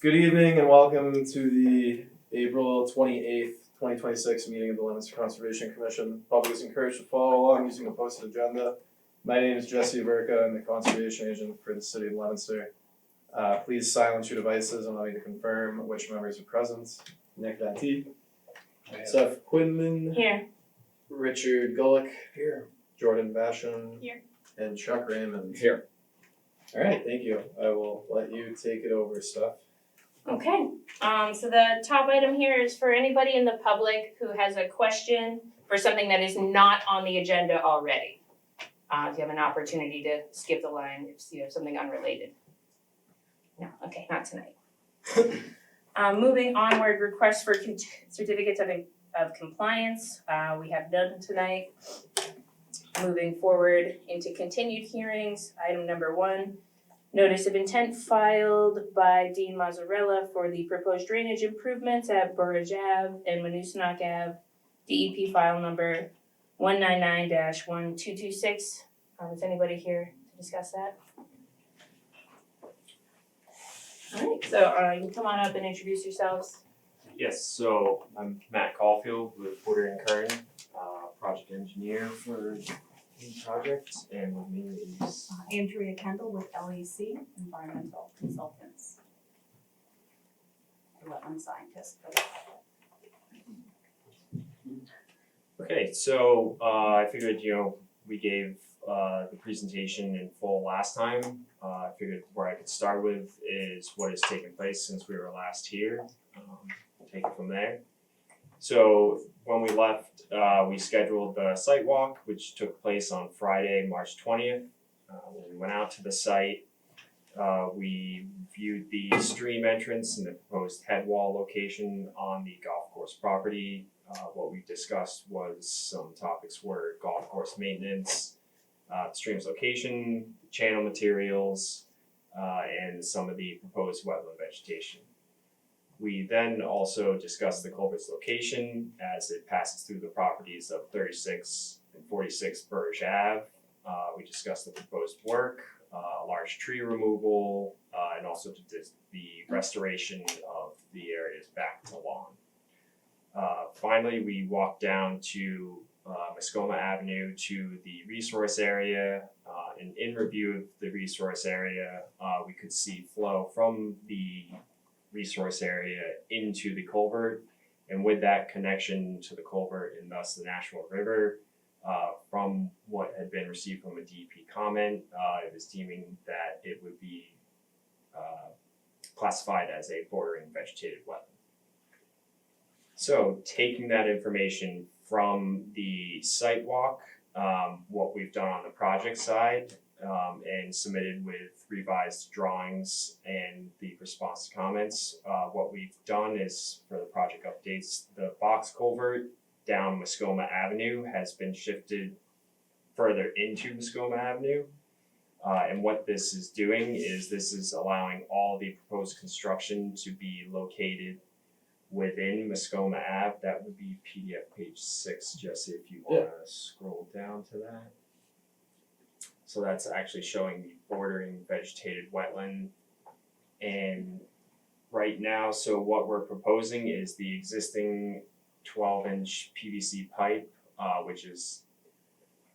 Good evening and welcome to the April 28th, 2026 meeting of the Leominster Conservation Commission. Public is encouraged to follow along using the posted agenda. My name is Jesse Averka. I'm the conservation agent for the city of Leominster. Please silence your devices and allow me to confirm which members are present. Nick Dantee, Seth Quinlan, Here. Richard Gullick, Here. Jordan Basham, Here. and Chuck Raymond. Here. Alright, thank you. I will let you take it over, Steph. Okay, so the top item here is for anybody in the public who has a question for something that is not on the agenda already. You have an opportunity to skip the line if you have something unrelated. No, okay, not tonight. Moving onward, requests for certificates of compliance, we have none tonight. Moving forward into continued hearings, item number 1. Notice of intent filed by Dean Mazzarella for the proposed drainage improvements at Burridge Ave and Manusanac Ave, DEP file number 199-1226. Is anybody here to discuss that? Alright, so you can come on up and introduce yourselves. Yes, so I'm Matt Caulfield with Porter and Kern, project engineer for the project, and with me is Andrea Kendall with LEC Environmental Consultants. The wetland scientist for the project. okay. So I figured we gave the presentation in full last time. I figured where I could start with is what has taken place since we were last here. Take it from there. So when we left, we scheduled the site walk, which took place on Friday, March 20th. When we went out to the site, we viewed the stream entrance and the proposed head wall location on the golf course property. What we discussed was some topics were golf course maintenance, the stream's location, channel materials, and some of the proposed wetland vegetation. We then also discussed the culvert's location as it passes through the properties of 36 and 46 Burridge Ave. We discussed the proposed work, large tree removal, and also the restoration of the areas back to lawn. Finally, we walked down to Muskoma Avenue to the resource area, and in review of the resource area, we could see flow from the resource area into the culvert, and with that connection to the culvert and thus the Nashua River, from what had been received from a DEP comment, it was deeming that it would be classified as a bordering vegetated wetland. So taking that information from the site walk, what we've done on the project side, and submitted with revised drawings and the response to comments. What we've done is, for the project updates, the box culvert down Muskoma Avenue has been shifted further into Muskoma Avenue. And what this is doing is this is allowing all the proposed construction to be located within Muskoma Ave. That would be PDF page 6, Jesse, if you wanna scroll down to that. So that's actually showing the bordering vegetated wetland. And right now, so what we're proposing is the existing 12-inch PVC pipe, which is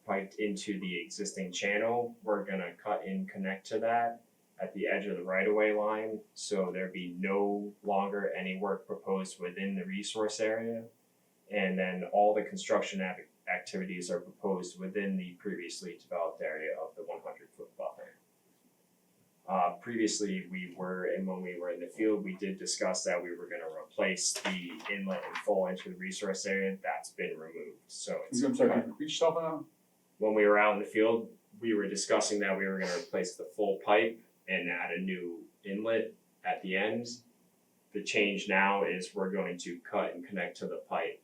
piped into the existing channel. We're gonna cut and connect to that at the edge of the right-of-way line, so there be no longer any work proposed within the resource area. And then all the construction activities are proposed within the previously developed area of the 100-foot buffer. Previously, when we were in the field, we did discuss that we were gonna replace the inlet and full into the resource area. That's been removed, so it's. I'm sorry, can you repeat yourself on that? When we were out in the field, we were discussing that we were gonna replace the full pipe and add a new inlet at the end. The change now is we're going to cut and connect to the pipe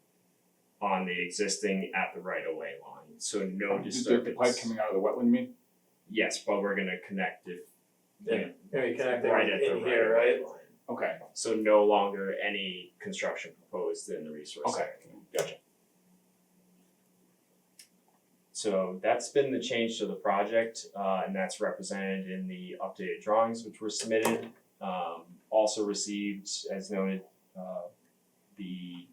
on the existing at the right-of-way line, so no disturbance. The pipe coming out of the wetland, you mean? Yes, but we're gonna connect it. Maybe connecting Right at the in here, right? Okay, So no longer any construction proposed in the resource Okay. area. gotcha. So that's been the change to the project, and that's represented in the updated drawings which were submitted. also received, as noted, the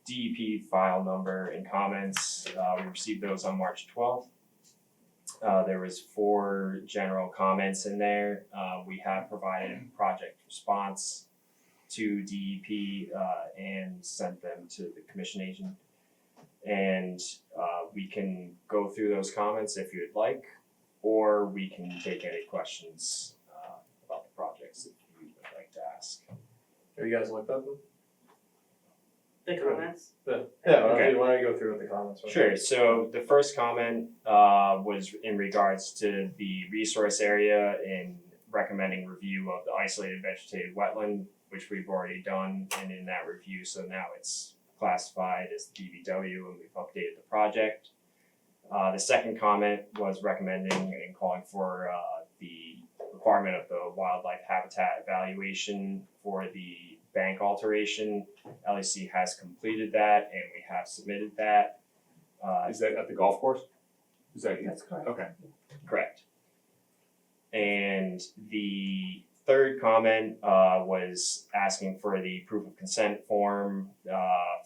DEP file number and comments. We received those on March 12th. There was 4 general comments in there. We have provided project response to DEP and sent them to the commission agent. And we can go through those comments if you'd like, or we can take any questions about the projects that you would like to ask. Have you guys looked at them? The comments? Yeah, Okay. why don't you go through with the comments? Sure, so the first comment was in regards to the resource area and recommending review of the isolated vegetated wetland, which we've already done, and in that review, so now it's classified as DBW and we've updated the project. The second comment was recommending and calling for the requirement of the wildlife habitat evaluation for the bank alteration. LEC has completed that and we have submitted that. Is that at the golf course? Is that? That's correct. Okay. Correct. And the third comment was asking for the proof of consent form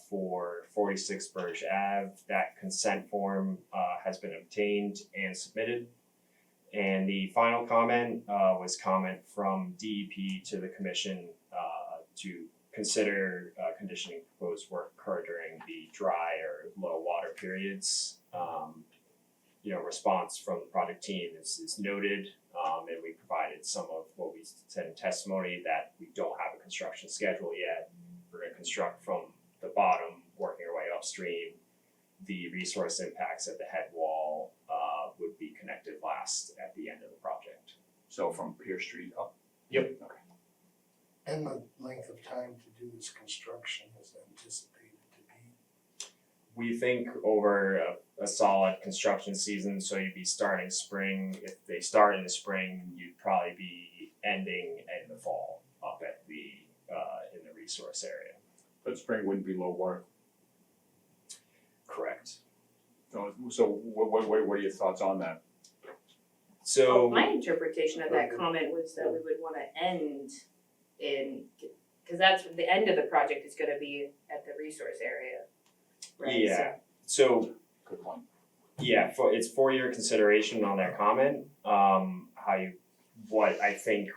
for 46 Birch Ave. That consent form has been obtained and submitted. And the final comment was comment from DEP to the commission to consider conditioning proposed work occur during the dry or low water periods. Response from the project team is noted, and we provided some of what we said in testimony that we don't have a construction schedule yet. We're gonna construct from the bottom, working our way upstream. The resource impacts at the head wall would be connected last at the end of the project. So from Pier Street up? Yep. Okay. And the length of time to do this construction is anticipated to be? We think over a solid construction season, so you'd be starting spring. If they start in the spring, you'd probably be ending in the fall up at the in the resource area. But spring wouldn't be low water. Correct. So what are your thoughts on that? So My interpretation of that comment was that we would wanna end in, cause that's, the end of the project is gonna be at the resource area, right? yeah, so Good point. yeah, it's for your consideration on their comment. What I think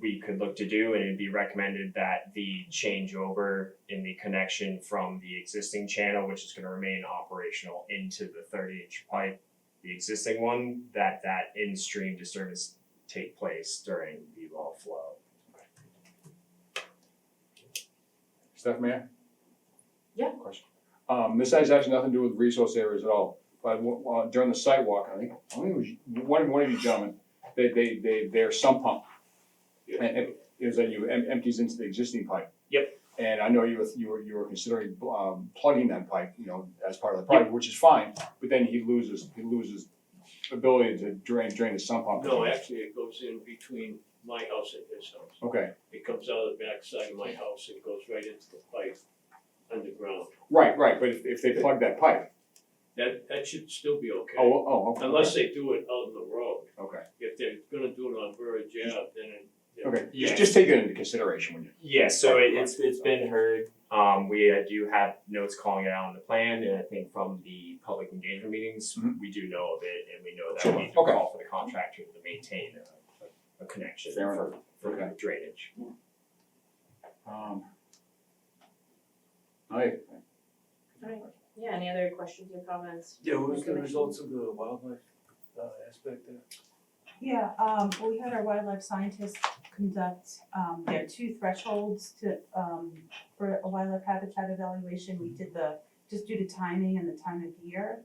we could look to do, and it'd be recommended that the changeover in the connection from the existing channel, which is gonna remain operational, into the 30-inch pipe, the existing one, that in-stream disturbance take place during the low flow. Steph, may I? Yeah. Question. This has actually nothing to do with resource areas at all, but during the site walk, I think it was one of you gentlemen, their sump pump. And it was that you empties into the existing pipe. Yep. And I know you were considering plugging that pipe, as part of the project, which is fine, but then he loses ability to drain the sump pump. No, actually, it goes in between my house and his house. Okay, It comes out of the back side of my house and goes right into the pipe underground. right, but if they plug that pipe, That should still be okay. okay. Unless they do it out in the road. Okay, If they're gonna do it on Burridge Ave, then okay, Yeah. just take it into consideration when you. Yeah, so it's been heard. We do have notes calling it out on the plan, and I think from the public engagement meetings, Mhm. we do know of it, and we know that Sure. we need to Okay. call for the contractor to maintain a connection Fair for Okay. drainage. Alright, Yeah, any other questions or comments? Yeah, what was the results of the wildlife aspect there? Yeah, well, we had our wildlife scientists conduct, there are 2 thresholds for a wildlife habitat evaluation. We did just due to timing and the time of year,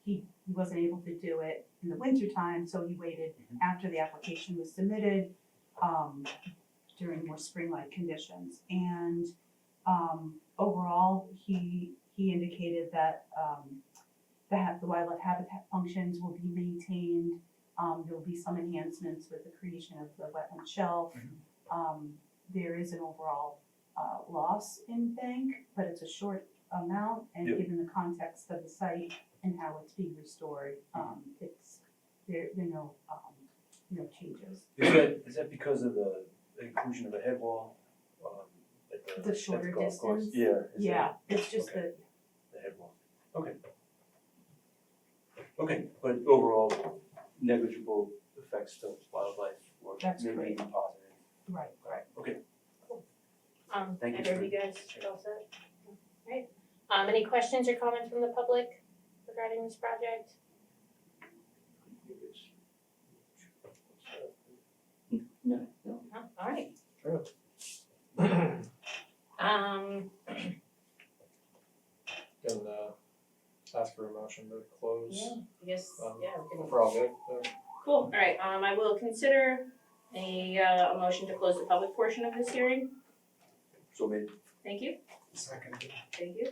he wasn't able to do it in the winter time, so he waited after the application was submitted, during more spring-like conditions. And, overall, he indicated that, the wildlife habitat functions will be maintained. There will be some enhancements with the creation of the wetland shelf. There is an overall loss in bank, but it's a short amount, and Yep. given the context of the site and how it's being restored, there are no changes. Is that because of the the inclusion of a head wall, at The at the shorter golf course. distance? Yeah. is Yeah, it's just okay. that, The head wall, okay. Okay, but overall negligible effects to wildlife or That's maybe great. even positive. right. Thank you, I heard you guys all set. Right. Any questions or comments from the public regarding this project? No. No, alright. Sure. Can ask for a motion to close. Yeah, I guess, yeah, we can. We're all good. Cool, alright, I will consider a motion to close the public portion of this hearing. So maybe. Thank you, Second. thank you.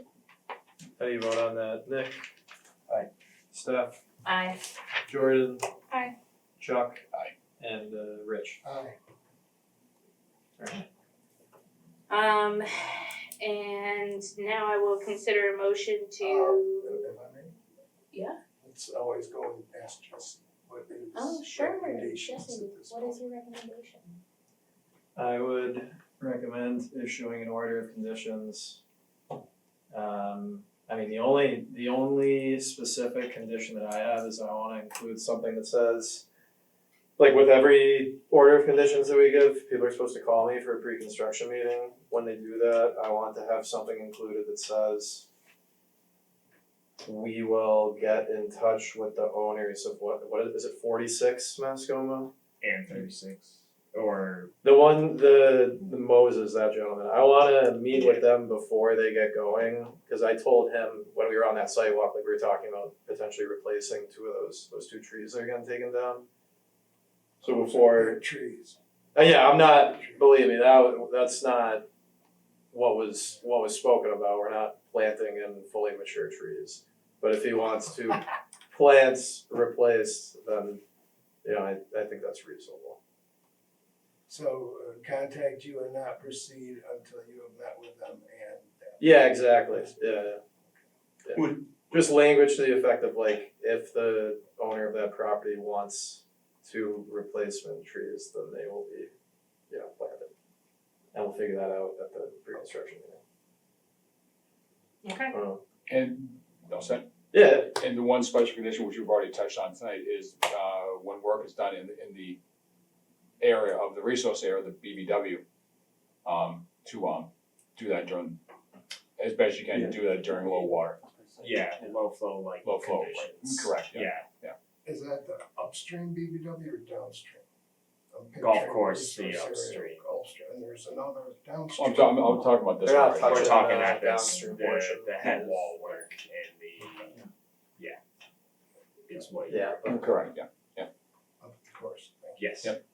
How do you vote on that? Nick? Aye. Steph? Aye. Jordan? Aye. Chuck? Aye. And Rich? Aye. And now I will consider a motion If to, I may? Yeah. Let's always go and ask Jesse what his oh, sure, recommendations Jesse, at this what point. is your recommendation? I would recommend issuing an order of conditions. I mean, the only specific condition that I have is I wanna include something that says, like with every order of conditions that we give, people are supposed to call me for a pre-construction meeting. When they do that, I want to have something included that says, we will get in touch with the owners of what is it, 46 Mascoma? And 36, or The Moses, that gentleman, I wanna meet with them before they get going, cause I told him when we were on that sidewalk, like we were talking about potentially replacing two of those two trees that are getting taken down. So before, Trees. yeah, I'm not, believe me, that's not what was spoken about, we're not planting in fully mature trees. But if he wants to plant replaced, then, I think that's reasonable. So contact you and not proceed until you have met with them and. Yeah, exactly, yeah. Would- Just language to the effect of like, if the owner of that property wants two replacement trees, then they will be, planted. And we'll figure that out at the pre-construction meeting. Okay. And, all set? Yeah, And the one special condition which you've already touched on tonight is, when work is done in the area of the resource area, the BBW, to do that during, as best you can, do that during low water, yeah, low flow like low flow, right? conditions. Correct, yeah. Yeah, Is that the upstream BBW or downstream? I'm Golf picturing course, the resource area, upstream. upstream, and there's another Oh, downstream. I'm talking about this They're one not right we're here. touching talking at this, downstream portion. the head wall work and is what you. yeah, but Correct, yeah. Of course, thank you. Yes. Yep.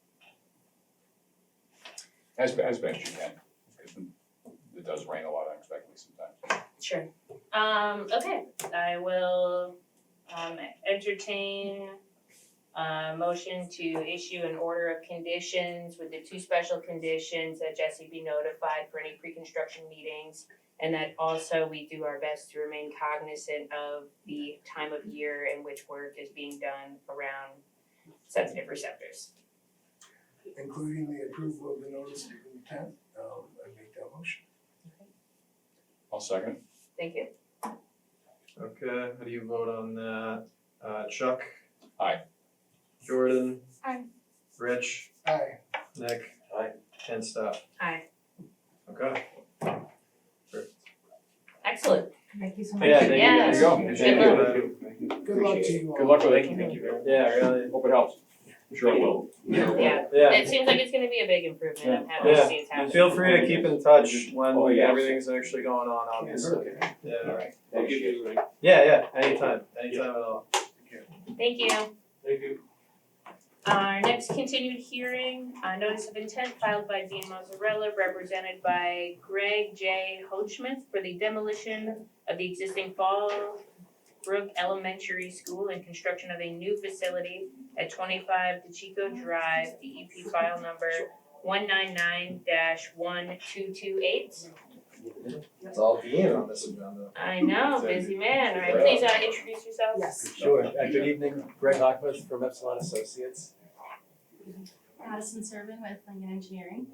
As best you can, because it does rain a lot unexpectedly sometimes. Sure. Okay, I will entertain a motion to issue an order of conditions with the two special conditions that Jesse be notified for any pre-construction meetings. And that also we do our best to remain cognizant of the time of year in which work is being done around sensitive receptors. Including the approval of the notice of intent, I make that motion. I'll second. Thank you. okay, how do you vote on that? Chuck? Aye. Jordan? Aye. Rich? Aye. Nick? Aye. And Steph? Aye. Okay. Excellent. Thank you so much. Yeah, thank you Yeah. guys. There you go. Appreciate Good it. Good luck to you all. Good luck with it. Thank you. Yeah, really. Hope it helps. Sure it will. Yeah, Yeah. it seems like it's gonna be a big improvement. I'm happy to see it's happening. Feel free to keep in touch when Oh, yeah. everything's actually going on, obviously. Yeah. Alright. Yeah, anytime at all. Thank you. Thank you. Our next continued hearing, notice of intent filed by Dean Mazzarella, represented by Greg J. Hochmuth for the demolition of the existing Fall Brook Elementary School and construction of a new facility at 25 DeChico Drive, DEP file number 199-1228. It's all Dean on this agenda. I know, busy man. All right, please introduce yourself. Yes. Sure, good evening, Greg Hochmuth from Epsilon Associates. Madison Servin with Lincoln Engineering.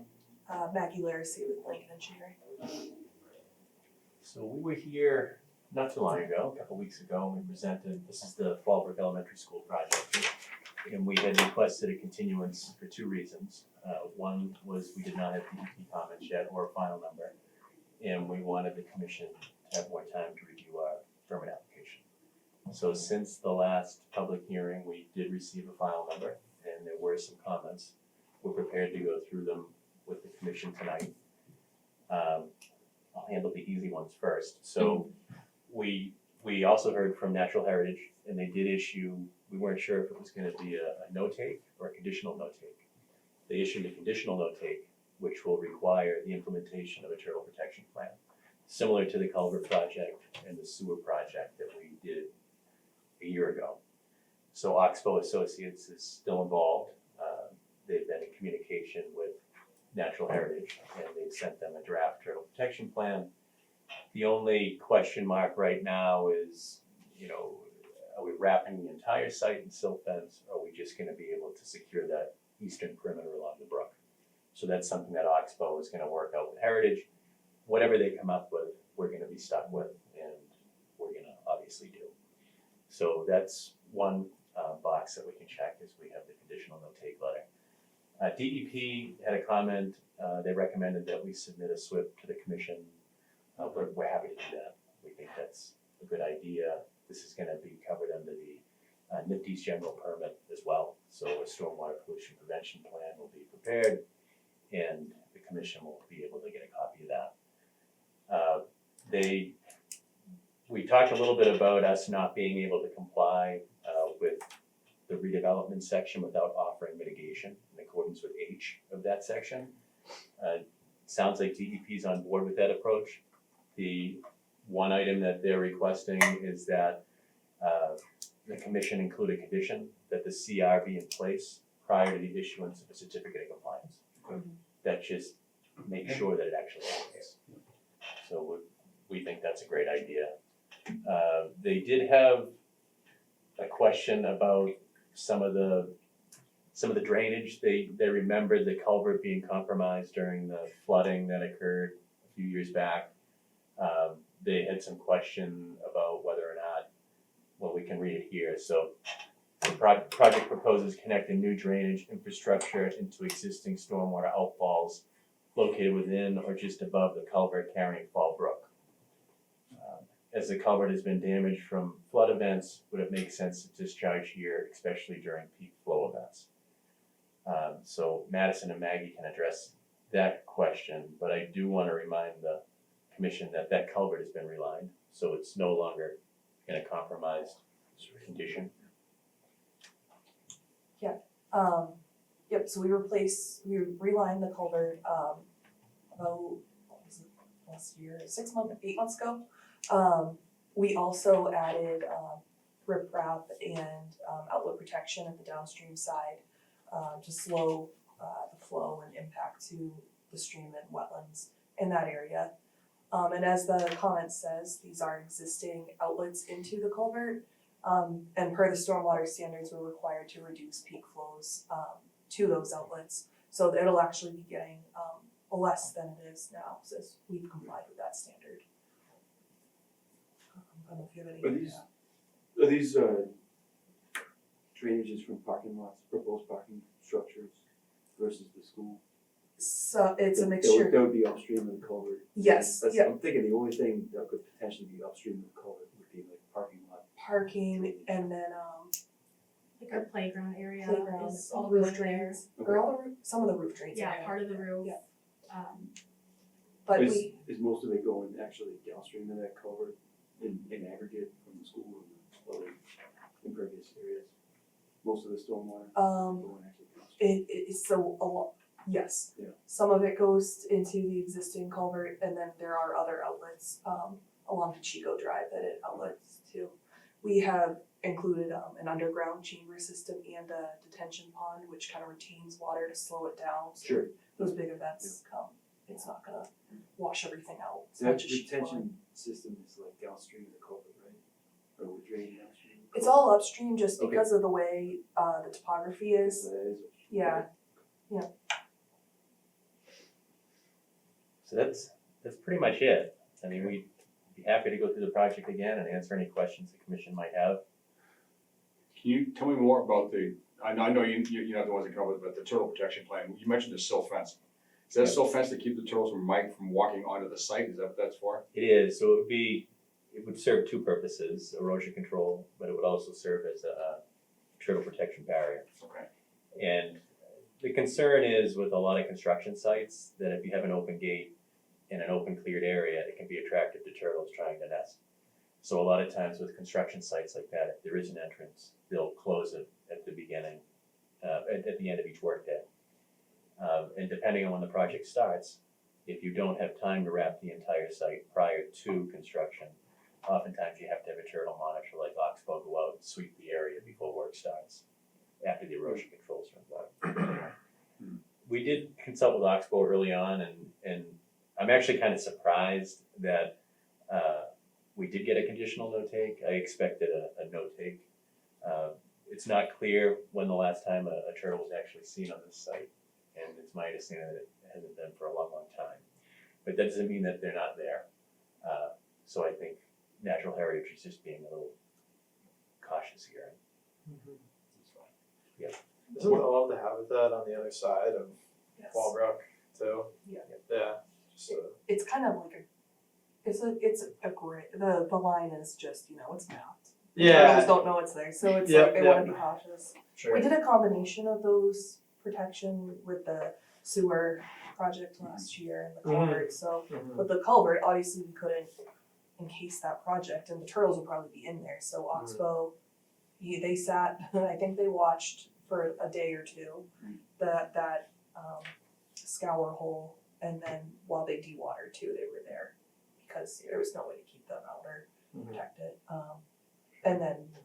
Maggie Laracy with Lincoln Engineering. So we were here not too long ago, a couple weeks ago, and we presented, this is the Fallbrook Elementary School project. And we had requested a continuance for two reasons. One was we did not have DEP comments yet or a final number. And we wanted the commission to have more time to review our permit application. So since the last public hearing, we did receive a final number and there were some comments. We're prepared to go through them with the commission tonight. I'll handle the easy ones first. So we also heard from Natural Heritage and they did issue, we weren't sure if it was gonna be a no-take or a conditional no-take. They issued a conditional no-take, which will require the implementation of a turtle protection plan, similar to the culvert project and the sewer project that we did a year ago. So Oxbow Associates is still involved. They've been in communication with Natural Heritage and they've sent them a draft turtle protection plan. The only question mark right now is, are we wrapping the entire site in silt fence? Or are we just gonna be able to secure that eastern perimeter along the brook? So that's something that Oxbow is gonna work out with Heritage. Whatever they come up with, we're gonna be stuck with and we're gonna obviously do. So that's one box that we can check as we have the conditional no-take letter. DEP had a comment, they recommended that we submit a SWIP to the commission. We're happy to do that. We think that's a good idea. This is gonna be covered under the NIPD's general permit as well. So a stormwater pollution prevention plan will be prepared and the commission will be able to get a copy of that. We talked a little bit about us not being able to comply with the redevelopment section without offering mitigation in accordance with H of that section. Sounds like DEP's on board with that approach. The one item that they're requesting is that the commission include a condition that the CR be in place prior to the issuance of a certificate of compliance. That just makes sure that it actually happens. So we think that's a great idea. They did have a question about some of the drainage. They remembered the culvert being compromised during the flooding that occurred a few years back. They had some question about whether or not, well, we can read it here. So the project proposes connecting new drainage infrastructure into existing stormwater outfalls located within or just above the culvert carrying Fall Brook. As the culvert has been damaged from flood events, would it make sense to discharge here, especially during peak flow events? So Madison and Maggie can address that question, but I do want to remind the commission that that culvert has been relined, so it's no longer in a compromised condition. Yep, so we relined the culvert, about, what was it, last year, 8 months ago. We also added, riprap and, outlet protection at the downstream side, to slow, the flow and impact to the stream and wetlands in that area. And as the comment says, these are existing outlets into the culvert. And per the stormwater standards, we're required to reduce peak flows to those outlets. So it'll actually be getting less than it is now, since we've complied with that standard. I don't know if you have any. Are these drainages from parking lots, proposed parking structures versus the school? So it's a That mixture. would be upstream of the culvert. Yes, That's, yeah, I'm thinking the only thing that could potentially be upstream of the culvert would be like parking lot. parking and then Like our playground area playground, is all the going roof there. drains, or all the roof, some of the roof drains. Yeah, anyway. part of the roof. Yeah. Um, But Is, we, is most of it going actually downstream of that culvert in aggregate from the school and other impervious areas? Most of the stormwater going actually downstream? it's so a lot, yes. Yeah. Some of it goes into the existing culvert and then there are other outlets along Chico Drive that it outlets to. We have included an underground chamber system and a detention pond which kind of retains water to slow it down. So Sure. those big events come, it's not gonna wash everything out as That much as she's retention system is like downstream of the culvert, right? Or would drain downstream? of the It's culvert? all upstream just Okay. because of the way the topography is. So that is. Yeah. So that's pretty much it. I mean, we'd be happy to go through the project again and answer any questions the commission might have. Can you tell me more about I know you're not the ones that come up with, but the turtle protection plan, you mentioned the silt fence. Is that a silt fence to keep the turtles from walking onto the site, is that what that's for? It is, so it would serve two purposes, erosion control, but it would also serve as a turtle protection barrier. Okay. And the concern is with a lot of construction sites, that if you have an open gate in an open cleared area, it can be attractive to turtles trying to nest. So a lot of times with construction sites like that, if there is an entrance, they'll close it at the beginning, at the end of each workday. And depending on when the project starts, if you don't have time to wrap the entire site prior to construction, oftentimes you have to have a turtle monitor like Oxbow go out and sweep the area before work starts, after the erosion controls are done. We did consult with Oxbow early on, and I'm actually kind of surprised that we did get a conditional no take. I expected a no take. It's not clear when the last time a turtle was actually seen on this site, and it's my understanding that it hasn't been for a long, long time. But that doesn't mean that they're not there. So I think Natural Heritage is just being a little cautious here. Isn't all of the habitat on the other side of Yes. Fallbrook too? Yeah. Yeah, just It's kind of like it's a grid, the line is just, it's mapped. Turtles don't know it's there, so it's Yep, like they wanna be cautious. sure. We did a combination of those protection with the sewer project last year and the culvert, so Mhm. with the culvert, obviously we couldn't encase that project and the turtles would probably be in there, so Oxbow, they sat, I think they watched for a day or two, that scour hole, and then while they dewatered too, they were there, because there was no way to keep them out or Mhm. protect it, and then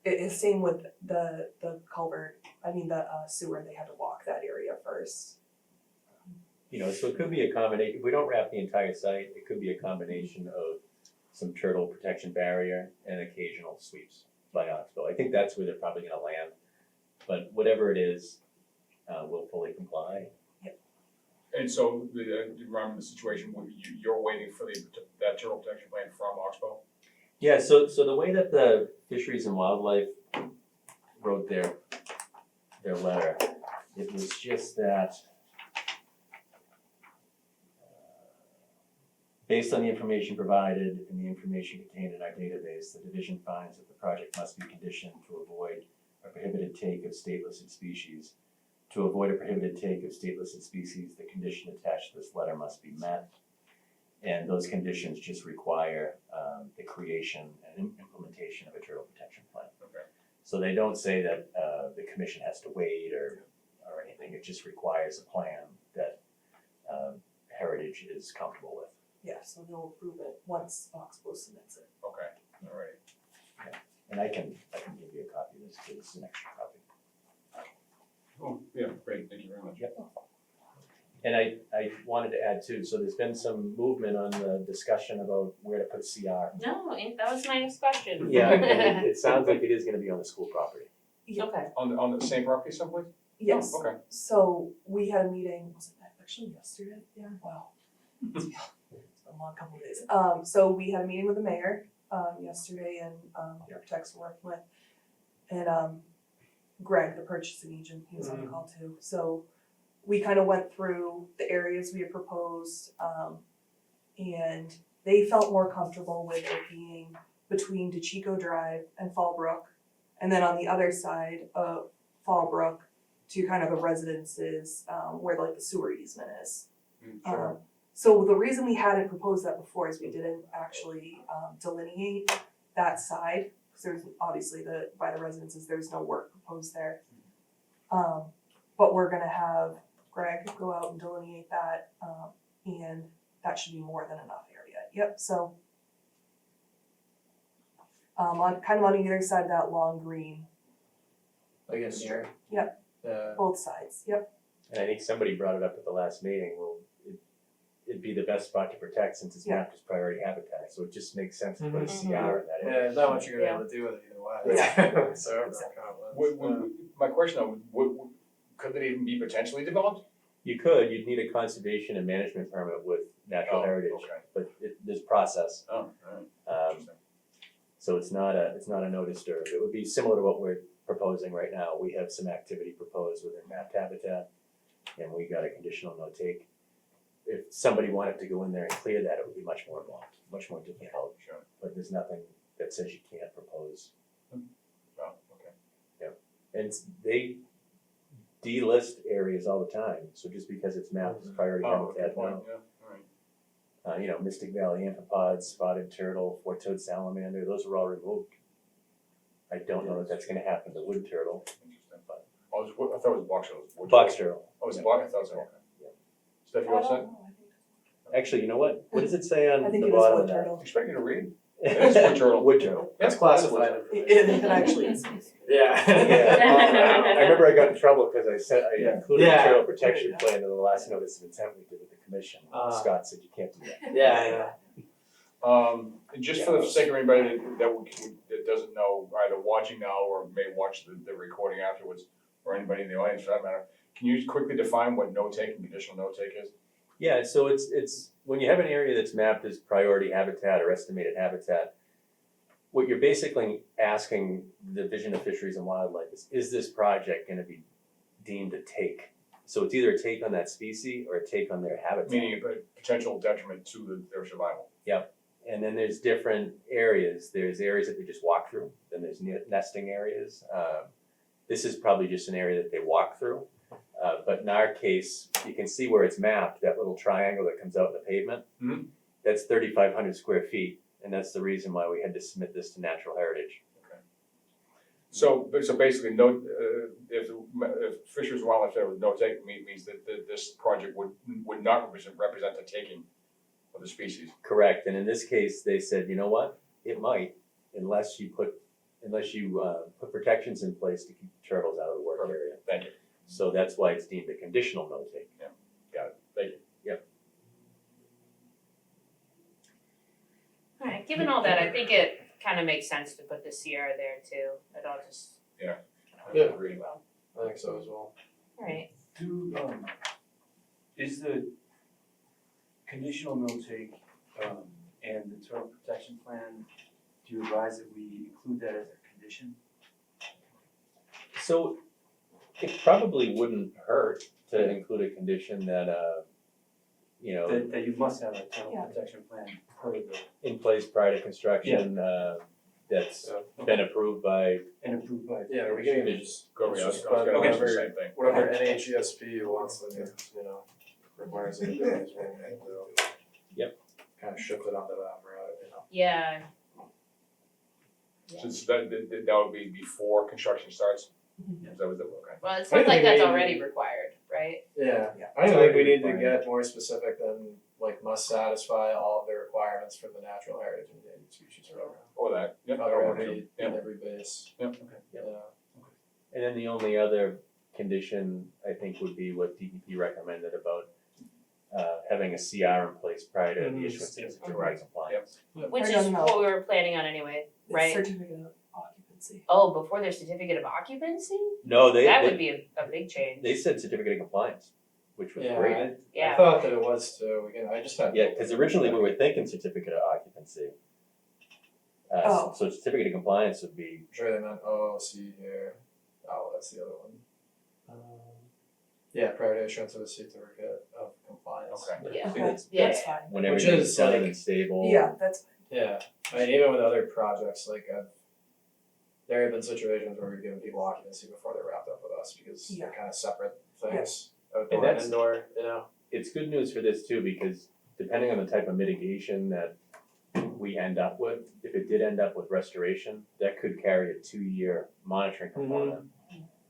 it's same with the culvert, the sewer, they had to walk that area first. So it could be a combination, if we don't wrap the entire site, it could be a combination of some turtle protection barrier and occasional sweeps by Oxbow. I think that's where they're probably gonna land, but whatever it is, we'll fully comply. And so, you remember the situation where you're waiting for that turtle protection plan from Oxbow? Yeah, so the way that the Fisheries and Wildlife wrote their letter, it was just that based on the information provided and the information contained in our database, the division finds that the project must be conditioned to avoid a prohibited take of state-listed species. To avoid a prohibited take of state-listed species, the condition attached to this letter must be met. And those conditions just require the creation and implementation of a turtle protection plan. Okay. So they don't say that the commission has to wait or anything, it just requires a plan that Heritage is comfortable with. Yeah, so they'll approve it once Oxbow submits it. Okay, all right. And I can give you a copy of this, because it's an extra copy. Oh, yeah, great, thank you very much. And I wanted to add too, so there's been some movement on the discussion about where to put a CR. No, that was my next question. Yeah, and it sounds like it is gonna be on the school property. Okay. On the same property someplace? Yes, Oh, okay. so we had a meeting, was it actually yesterday? Yeah, wow. It's been a long couple of days. So we had a meeting with the mayor, yesterday and, the architects we're working with. And, Greg, the purchasing agent, he was on the call too. So we kind of went through the areas we had proposed, and they felt more comfortable with it being between DeChico Drive and Fallbrook. And then on the other side of Fallbrook to kind of the residences, where like the sewer easement is. Sure. So the reason we hadn't proposed that before is we didn't actually delineate that side, because there's obviously by the residences, there's no work proposed there. But we're gonna have Greg go out and delineate that, and that should be more than enough area. Yep, so on either side of that long green, Like in here? Yep. Yeah. both sides, yep. And I think somebody brought it up at the last meeting, it'd be the best spot to protect since it's mapped as priority habitat, so it just makes sense to put a CR in that area. Yeah, there's not much you're gonna be able to do with it either way. Yeah. So, My question though, could it even be potentially developed? You could, you'd need a conservation and management permit with natural Oh, heritage, okay. but there's process. Oh, alright. So it's not a no disturb. It would be similar to what we're proposing right now. We have some activity proposed within mapped habitat, and we got a conditional no take. If somebody wanted to go in there and clear that, it would be much more involved, much more difficult, Sure. but there's nothing that says you can't propose. Oh, okay. And they delist areas all the time, so just because it's mapped as priority Oh, good habitat, point, no. yeah, alright. Mystic Valley amphipods, spotted turtle, four-toed salamander, those are all removed. I don't know that that's gonna happen to wood turtle, Interesting. Oh, it was, I thought it was box turtle. It was wood box turtle. turtle. Oh, it's box, I thought so, okay. Steph, you all set? Actually, you know what? What does it say on I think the it is bottom wood of that? turtle. Expect you to read. It is wood turtle. Wood turtle. That's classified It actually is. Yeah. I remember I got in trouble because I said, I Yeah. included a Yeah. trail protection plan in the last notice of intent we did with the commission. Scott said you can't do that. Yeah. And just for the sake of anybody that doesn't know, either watching now or may watch the recording afterwards, or anybody in the audience for that matter, can you quickly define what no-take and conditional no-take is? Yeah, so it's, when you have an area that's mapped as priority habitat or estimated habitat, what you're basically asking the Division of Fisheries and Wildlife is this project gonna be deemed a take? So it's either a take on that species or a take on their habitat. Meaning a potential detriment to their survival. And then there's different areas. There's areas that they just walk through, then there's nesting areas. This is probably just an area that they walk through. But in our case, you can see where it's mapped, that little triangle that comes out in the pavement. Mhm. That's 3,500 square feet, and that's the reason why we had to submit this to Natural Heritage. So basically, if Fisheries and Wildlife said it was no-take, means that this project would not represent a taking of the species. Correct, and in this case, they said, you know what? It might, unless you put protections in place to keep the turtles out of the work area. Thank you. So that's why it's deemed a conditional no-take. Got it. Thank you. Alright, given all that, I think it kind of makes sense to put the Sierra there too. It all just, Yeah. Agree. well, I think so as well. alright. Is the conditional no-take, and the turtle protection plan, do you advise that we include that as a condition? So it probably wouldn't hurt to include a condition that, That you must have a turtle Yeah. protection plan per the, in place prior to construction, that's been approved by, and approved by. Yeah, we can even just Go, let's I was just gonna put mention the whatever, same thing. whatever NHESP wants, then, requires them to do as well. Yep. Kind of shift it onto that route, Yeah, So that would be before construction starts? Mhm. Is that was okay. well, it sounds like that's already required, right? Yeah. Yeah. I think we need to get more specific than like must satisfy all of the requirements for the natural heritage endangered species program. Or that, yep, that'll Cover work every, too. Yep. every base. Yep. Yeah. and then the only other condition, I think, would be what DEP recommended about having a CR in place prior to the issuance of certificate of compliance. Which I is don't know. what we were planning on anyway, right? Certificate of occupancy. Oh, before their certificate of occupancy? No, That would they, be a big change. they said certificate of compliance, which was great. I Yeah. thought that it was too, I just had. Yeah, because originally we were thinking certificate of occupancy. Oh. So certificate of compliance would be, I'm sure they meant, see here, that's the other one. Yeah, prior to issuance of a certificate of compliance. Okay. Yeah. Okay, that's that's fine. when Which everything's is done like- and stable. Yeah, that's Yeah, I mean, even with other projects, there have been situations where we've given people occupancy before they're wrapped up with us because they're kind of separate things, outdoor and that's- indoor, It's good news for this too, because depending on the type of mitigation that we end up with, if it did end up with restoration, that could carry a 2-year monitoring component.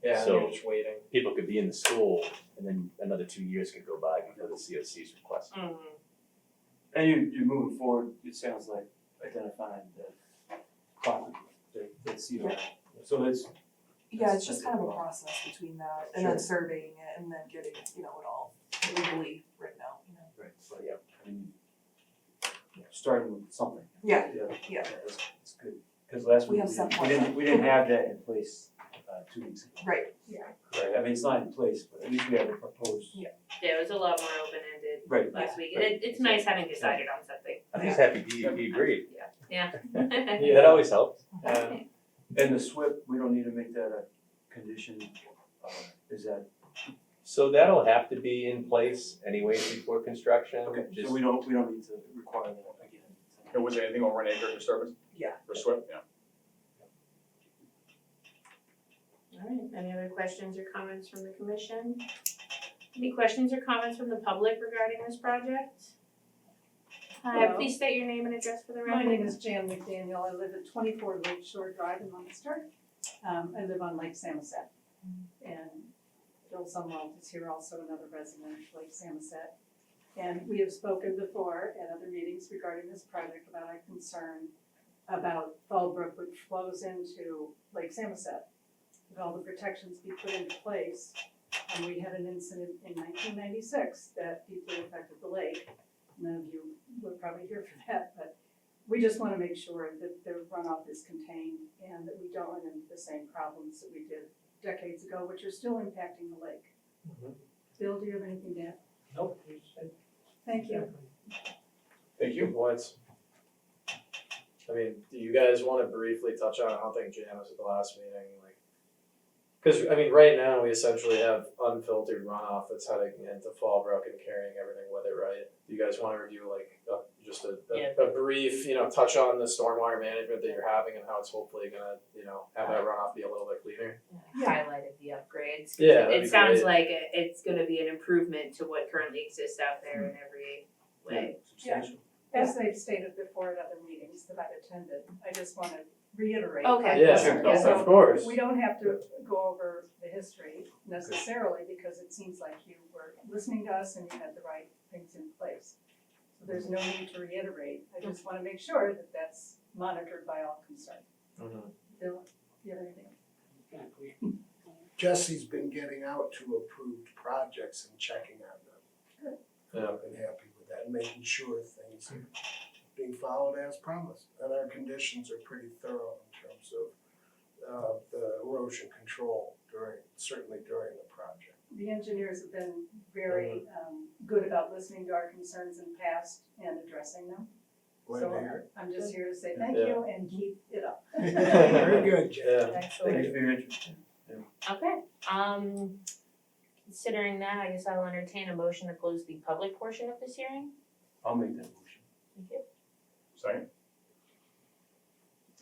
Yeah, and So- you're just waiting. People could be in the school and then another 2 years could go by before the COC is requested. Mhm. And you're moving forward, it sounds like, identifying the property, the CR. So it's, Yeah, it's just kind of a process between that and then surveying it and then getting, it all legally written out, right, but yeah, I mean, starting with something. Yeah, Yeah, yeah. It's good, because last We week have some we didn't have that in place 2 weeks ago. Right, Right, I mean, it's not in place, but at least we have a proposed. Yeah. Yeah, it was a lot more open-ended Right. last week. Right. It's nice having decided on something. I'm just happy DEP agreed. Yeah. That always helps. Okay. And the SWIP, we don't need to make that a condition, is that, So that'll have to be in place anyways before construction. okay, Just- so we don't need to require that again. And was there anything over an acre disturbance yeah. for SWIP? Yeah. Alright, any other questions or comments from the commission? Any questions or comments from the public regarding this project? Hi, Hello. please state your name and address for the record. My name is Jan McDaniel. I live at 24 Lake Shore Drive in Leominster. I live on Lake Samoset. And Bill Sumwalt is here, also another resident of Lake Samoset. And we have spoken before at other meetings regarding this project about our concern about Fallbrook, which flows into Lake Samoset. With all the protections be put into place. We had an incident in 1996 that deeply affected the lake. None of you were probably here for that, but we just want to make sure that the runoff is contained and that we don't run into the same problems that we did decades ago, which are still impacting the lake. Bill, do you have anything to add? Nope. Thank you. Thank you. Points. I mean, do you guys wanna briefly touch on, I don't think Jan was at the last meeting, like, cause I mean, right now, we essentially have unfiltered runoff that's heading into Fallbrook and carrying everything with it, right? Do you guys wanna review like, just a brief, touch on the stormwater management that you're having and how it's hopefully gonna, have that runoff be a little bit cleaner? Highlighted the upgrades. Yeah, that'd It be sounds great. like it's gonna be an improvement to what currently exists out there in every way. Substantial. As they've stated before at other meetings that I've attended, I just want to reiterate. Okay. Yeah, Sure. of course. We don't have to go over the history necessarily because it seems like you were listening to us and you had the right things in place. So there's no need to reiterate. I just want to make sure that that's monitored by all concerned. Mhm. Bill, do you have anything? Jesse's been getting out to approved projects and checking on them. Yeah. I've been happy with that, and making sure things are being followed as promised. And our conditions are pretty thorough in terms of the erosion control certainly during the project. The engineers have been very good about listening to our concerns in the past and addressing them. Glad So to hear I'm just here to say thank Yeah. you and keep it up. it. Very good, Jesse. Yeah. Excellent. Thanks for your interest. Okay, considering that, I guess I'll entertain a motion to close the public portion of this hearing. I'll make that motion. Thank you. Second?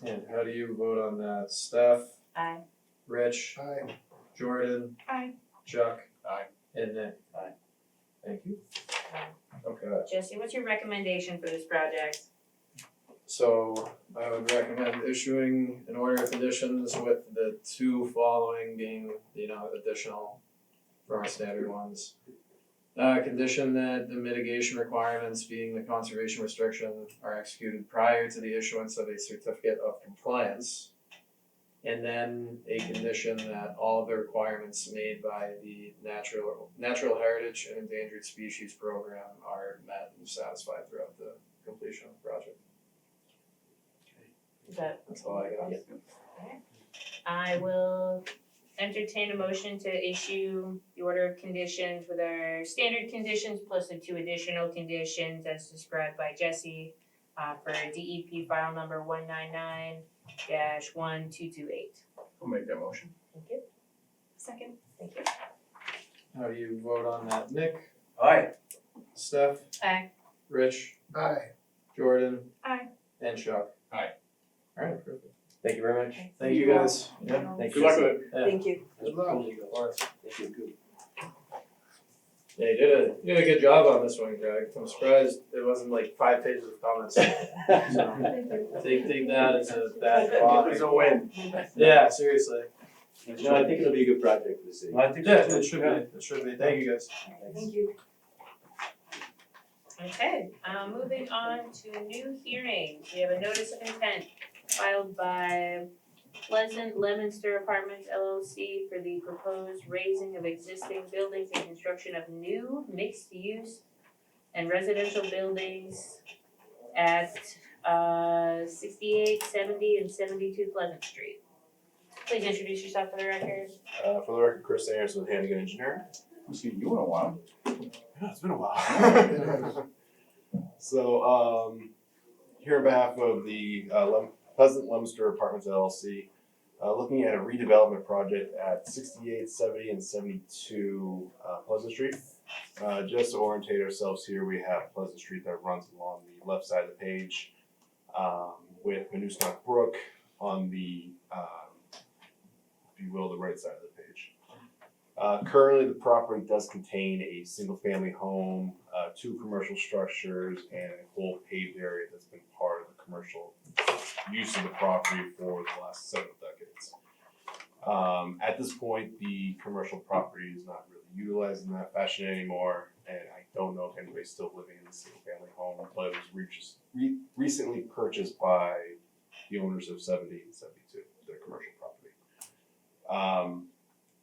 And how do you vote on that? Steph, Aye. Rich, Hi. Jordan, Aye. Chuck? Aye. And Nick? Aye. Thank you. Okay, Jesse, what's your recommendation for this project? so I would recommend issuing an order of conditions with the two following being, additional from our standard ones. Condition that the mitigation requirements, being the conservation restriction, are executed prior to the issuance of a certificate of compliance. And then a condition that all of the requirements made by the Natural Heritage and Endangered Species Program are met and satisfied throughout the completion of the project. Is that, That's all I got. I will entertain a motion to issue the order of conditions with our standard conditions plus the two additional conditions as described by Jesse for DEP file number 199-1228. I'll make that motion. Thank you. Second. Thank you. How do you vote on that? Nick, Aye. Steph, Aye. Rich, Hi. Jordan? Aye. And Chuck? Aye. Alright, perfect. Thank you very much. Thank you guys. Yeah, thank Good you. luck with it. Yeah. Thank you. Good luck. Thank you, good. Yeah, you did a good job on this one, Greg. I'm surprised it wasn't like 5 pages of comments. So take that as a bad call. It's a win. Yeah, seriously. No, I think it'll be a good project for the city. I think Yeah, so it too. should be. It should be. Thank you guys. Thank you. Okay, moving on to new hearings. We have a notice of intent filed by Pleasant Leominster Apartments LLC for the proposed raising of existing buildings and construction of new mixed-use and residential buildings at 68, 70, and 72 Pleasant Street. Please introduce yourself for the record. For the record, Chris Ayers with Hannigan Engineering. Haven't seen you in a while. Yeah, it's been a while. So, here on behalf of the Pleasant Leominster Apartments LLC, looking at a redevelopment project at 68, 70, and 72 Pleasant Street. Just to orientate ourselves here, we have Pleasant Street that runs along the left side of the page, with Manusnock Brook on the, if you will, the right side of the page. Currently, the property does contain a single-family home, 2 commercial structures, and a whole paved area that's been part of the commercial use of the property for the last several decades. At this point, the commercial property is not really utilized in that fashion anymore, and I don't know if anybody's still living in the single-family home, but it was recently purchased by the owners of 70 and 72, their commercial property.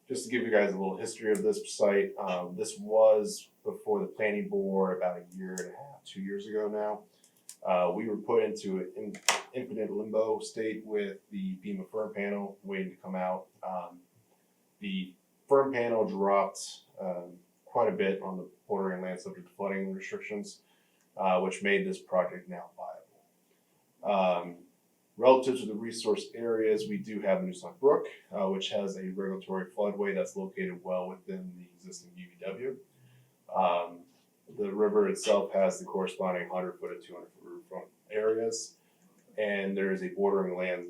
Just to give you guys a little history of this site, this was before the planning board about a year and a half, 2 years ago now. We were put into an infinite limbo state with the beam of firm panel waiting to come out. The firm panel dropped quite a bit on the bordering land subject to flooding restrictions, which made this project now viable. Relative to the resource areas, we do have the Manusnock Brook, which has a regulatory floodway that's located well within the existing UVW. The river itself has the corresponding 100-foot and 200-foot riverfront areas, and there is a bordering land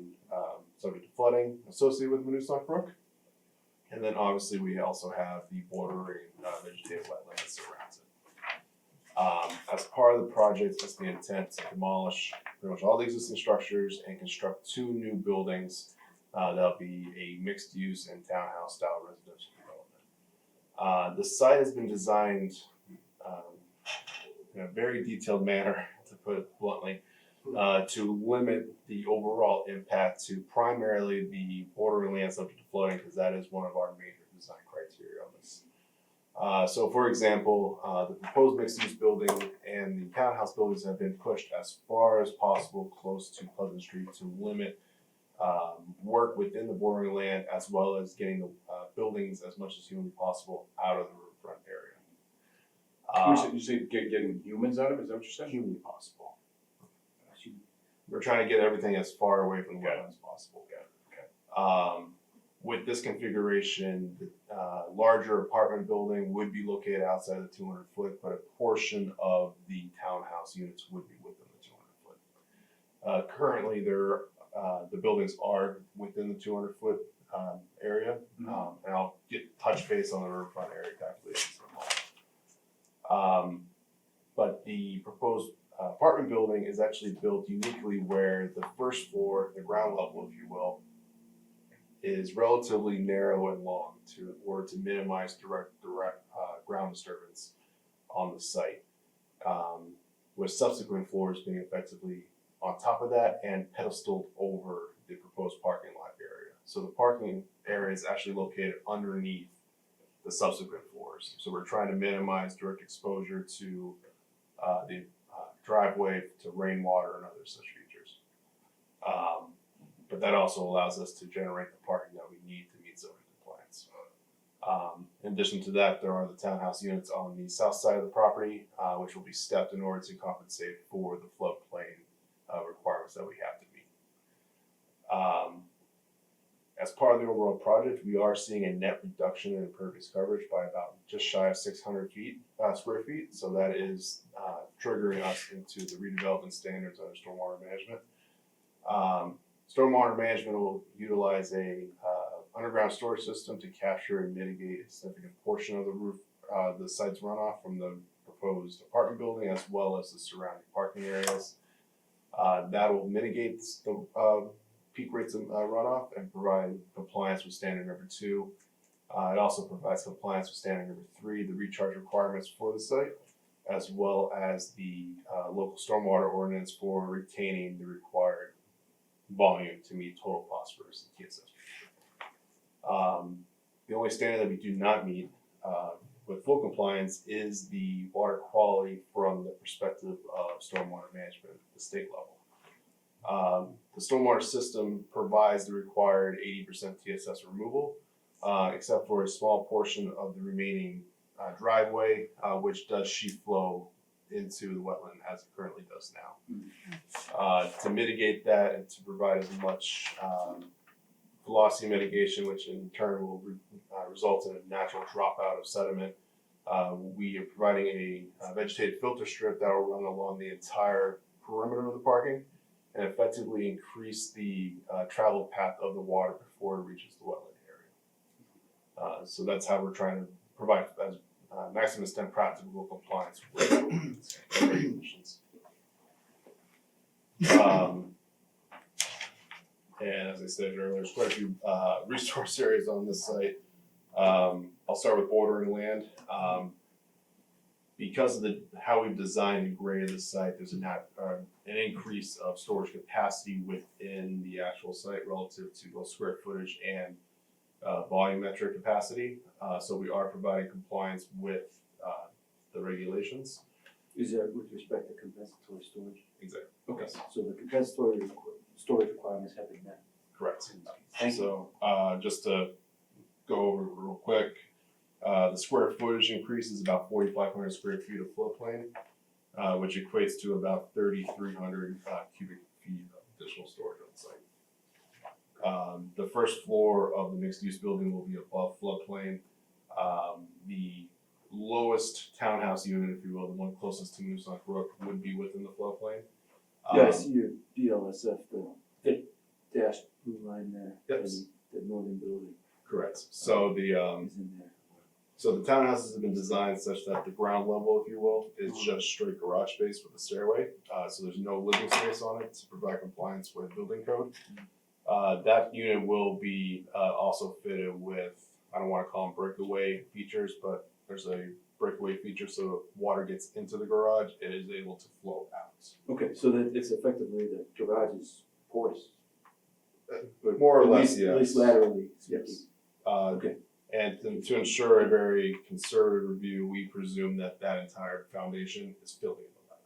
subject to flooding associated with Manusnock Brook. And then obviously we also have the bordering vegetative wetland that surrounds it. As part of the project, it's the intent to demolish pretty much all the existing structures and construct 2 new buildings that'll be a mixed use and townhouse style residential development. The site has been designed in a very detailed manner, to put it bluntly, to limit the overall impact to primarily the bordering land subject to flooding, because that is one of our major design criteria on this. So for example, the proposed mixed-use building and the townhouse buildings have been pushed as far as possible close to Pleasant Street to limit work within the bordering land, as well as getting the buildings as much as humanly possible out of the riverfront area. You say getting humans out of it, is that what you're saying? Humanly possible. We're trying to get everything as far away from the wetlands as possible. With this configuration, the larger apartment building would be located outside the 200 foot, but a portion of the townhouse units would be within the 200 foot. Currently, the buildings are within the 200 foot area, and I'll touch base on the riverfront area calculations in a moment. But the proposed apartment building is actually built uniquely where the first floor, the ground level, if you will, is relatively narrow and long to minimize direct ground disturbance on the site, with subsequent floors being effectively on top of that and pedestaled over the proposed parking lot area. So the parking area is actually located underneath the subsequent floors. So we're trying to minimize direct exposure to the driveway, to rainwater and other such features. But that also allows us to generate the parking that we need to meet zoning compliance. In addition to that, there are the townhouse units on the south side of the property, which will be stepped in order to compensate for the floodplain requirements that we have to meet. As part of the overall project, we are seeing a net reduction in impervious coverage by about just shy of 600 square feet. So that is triggering us into the redevelopment standards under stormwater management. Stormwater management will utilize a underground storage system to capture and mitigate a significant portion of the roof, the site's runoff from the proposed apartment building, as well as the surrounding parking areas. That will mitigate the peak rates of runoff and provide compliance with standard number 2. It also provides compliance with standard number 3, the recharge requirements for the site, as well as the local stormwater ordinance for retaining the required volume to meet total phosphorus and TSS. The only standard that we do not meet with full compliance is the water quality from the perspective of stormwater management at the state level. The stormwater system provides the required 80% TSS removal, except for a small portion of the remaining driveway, which does sheet flow into the wetland as it currently does now. To mitigate that and to provide as much velocity mitigation, which in turn will result in a natural dropout of sediment, we are providing a vegetated filter strip that will run along the entire perimeter of the parking and effectively increase the travel path of the water before it reaches the wetland area. So that's how we're trying to provide as maximum extent practical compliance with the regulations. And as I stated earlier, there's quite a few resource areas on this site. I'll start with bordering land. Because of how we've designed and graded the site, there's an increase of storage capacity within the actual site relative to both square footage and volumetric capacity. So we are providing compliance with the regulations. Is that with respect to compensatory storage? Exactly. Okay, Yes. so the compensatory storage requirements have been met. Correct. Thank you. So just to go over it real quick, the square footage increase is about 4,500 square feet of floodplain, which equates to about 3,300 cubic feet of additional storage on site. The first floor of the mixed-use building will be above floodplain. The lowest townhouse unit, if you will, the one closest to Moosonk Brook, would be within the floodplain. Yeah, I see your DLSF, the thick dashed blue line there. Yep. and The northern building Correct. So is in there. So the townhouses have been designed such that the ground level, if you will, is just straight garage space with a stairway. So there's no living space on it to provide compliance with building code. That unit will be also fitted with, I don't want to call them breakaway features, but there's a breakaway feature so if water gets into the garage, it is able to flow out. Okay, so that it's effectively the garage is porous. But More or at less, least- yes. At least laterally speaking. Yes. Okay. And to ensure a very conservative review, we presume that that entire foundation is filled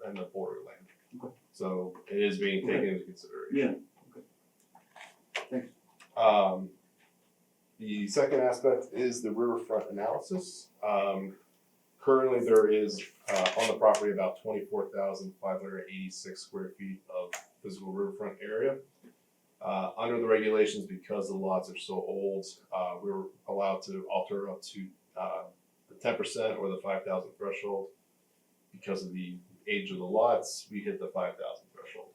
in the borderland. Okay. So it is being taken into consideration. Yeah, okay. Thanks. The second aspect is the riverfront analysis. Currently, there is on the property about 24,586 square feet of physical riverfront area. Under the regulations, because the lots are so old, we were allowed to alter up to the 10% or the 5,000 threshold. Because of the age of the lots, we hit the 5,000 threshold.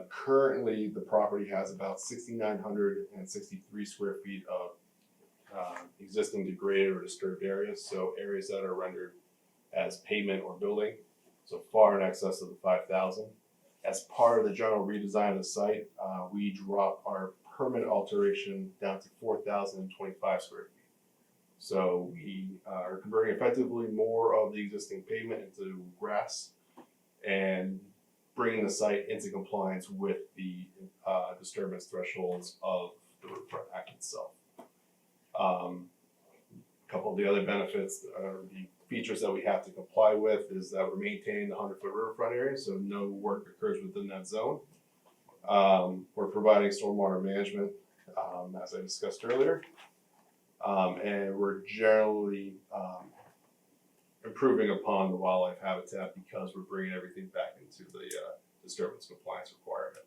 Currently, the property has about 6,963 square feet of existing degraded or disturbed areas, so areas that are rendered as pavement or building, so far in excess of the 5,000. As part of the general redesign of the site, we dropped our permanent alteration down to 4,025 square feet. So we are converting effectively more of the existing pavement into grass and bringing the site into compliance with the disturbance thresholds of the riverfront act itself. A couple of the other benefits are the features that we have to comply with is that we're maintaining the 100-foot riverfront area, so no work occurs within that zone. We're providing stormwater management, as I discussed earlier. And we're generally improving upon the wildlife habitat because we're bringing everything back into the disturbance compliance requirement.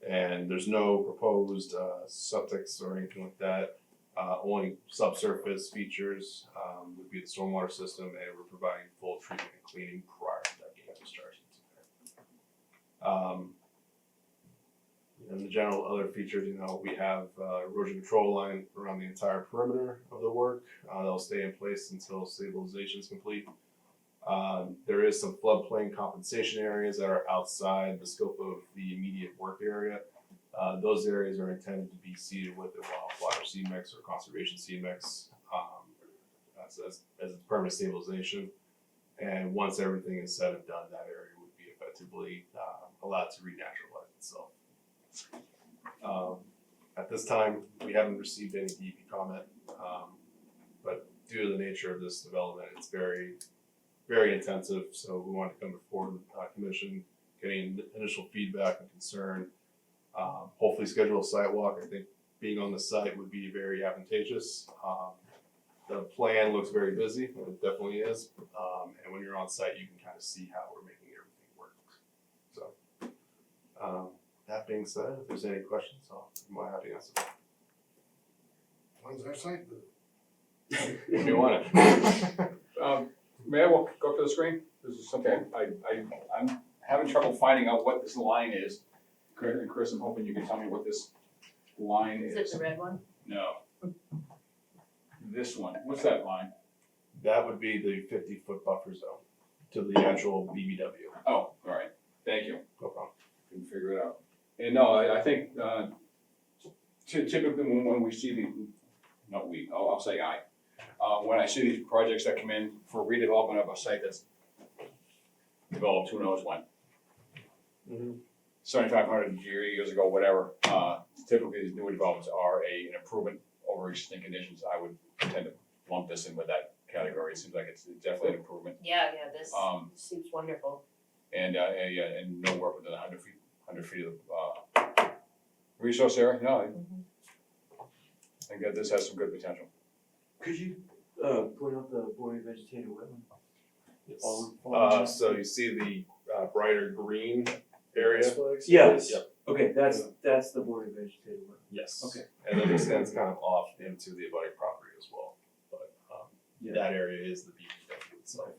And there's no proposed septics or anything like that. Only subsurface features would be the stormwater system, and we're providing full treatment and cleaning prior to that being discharged into there. And the general other features, we have erosion control line around the entire perimeter of the work. They'll stay in place until stabilization is complete. There is some floodplain compensation areas that are outside the scope of the immediate work area. Those areas are intended to be seeded with a wildflower seed mix or conservation seed mix as a permanent stabilization. And once everything is said and done, that area would be effectively allowed to renaturalize itself. At this time, we haven't received any DEP comment, but due to the nature of this development, it's very, very intensive. So we want to come before the commission, getting initial feedback and concern. Hopefully schedule a site walk. I think being on the site would be very advantageous. The plan looks very busy, and it definitely is. And when you're on site, you can kind of see how we're making everything work. So, that being said, if there's any questions, I'll be more happy to answer them. When's our site visit? If you want it. May I walk, go up to the screen? This is something I'm having trouble finding out what this line is. Chris, I'm hoping you can tell me what this line is. Is it the red one? No. This one, what's that line? That would be the 50-foot buffer zone to the actual BBW. Oh, all right, thank you. No problem. Couldn't figure it out. And no, I think, typically when we see the, not we, I'll say I. When I see these projects that come in for redevelopment of a site that's developed, who knows when. 7,500 years ago, whatever, typically these new developments are an improvement over existing conditions. I would tend to lump this in with that category. It seems like it's definitely an improvement. Yeah, this Um, seems wonderful. And no work within 100 feet of the resource area. No, I think that this has some good potential. Could you, point out the boring vegetated wetland? So you see the brighter green area? Yes. Yep. Okay, that's the boring vegetated wetland. Yes. Okay. And then it extends kind of off into the abutting property as well. But Yeah. that area is the BBW itself.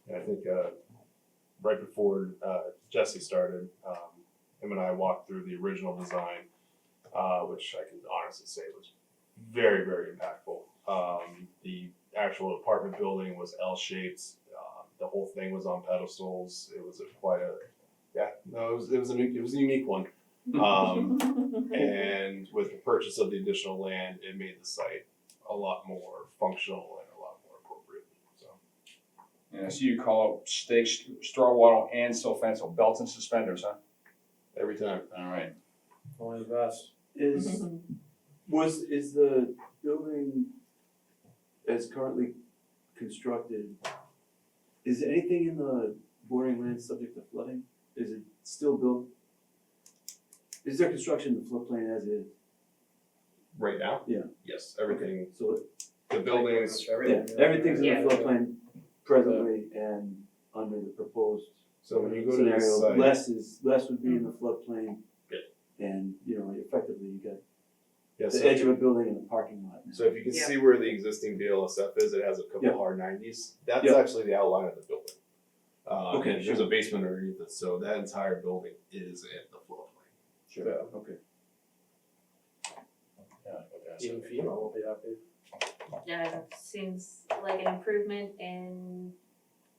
And I think right before Jesse started, him and I walked through the original design, which I can honestly say was very, very impactful. The actual apartment building was L-shaped. The whole thing was on pedestals. It was it was a unique one. And with the purchase of the additional land, it made the site a lot more functional and a lot more appropriate. So. And I see you call out stakes, straw wattle, and silt fence, so belts and suspenders, huh? Every time. All right. Only the best. Is the building as currently constructed, is anything in the bordering land subject to flooding? Is it still built? Is there construction in the floodplain as is? Right now? Yeah. Yes, everything, So, the buildings, everything's in Yeah. the floodplain presently and under the proposed so when you go to the scenario, site. less would be in the floodplain. Yeah. And, effectively you got Yeah, the so edge of a building and a parking lot. so if you can see where the existing BLSF is, it has a couple Yeah. hard 90s. That's Yeah. actually the outline of the building. Okay, and there's a basement underneath it, so that entire building is in the floodplain. Sure, okay. Even FEMA will be happy. Yeah, it seems like an improvement in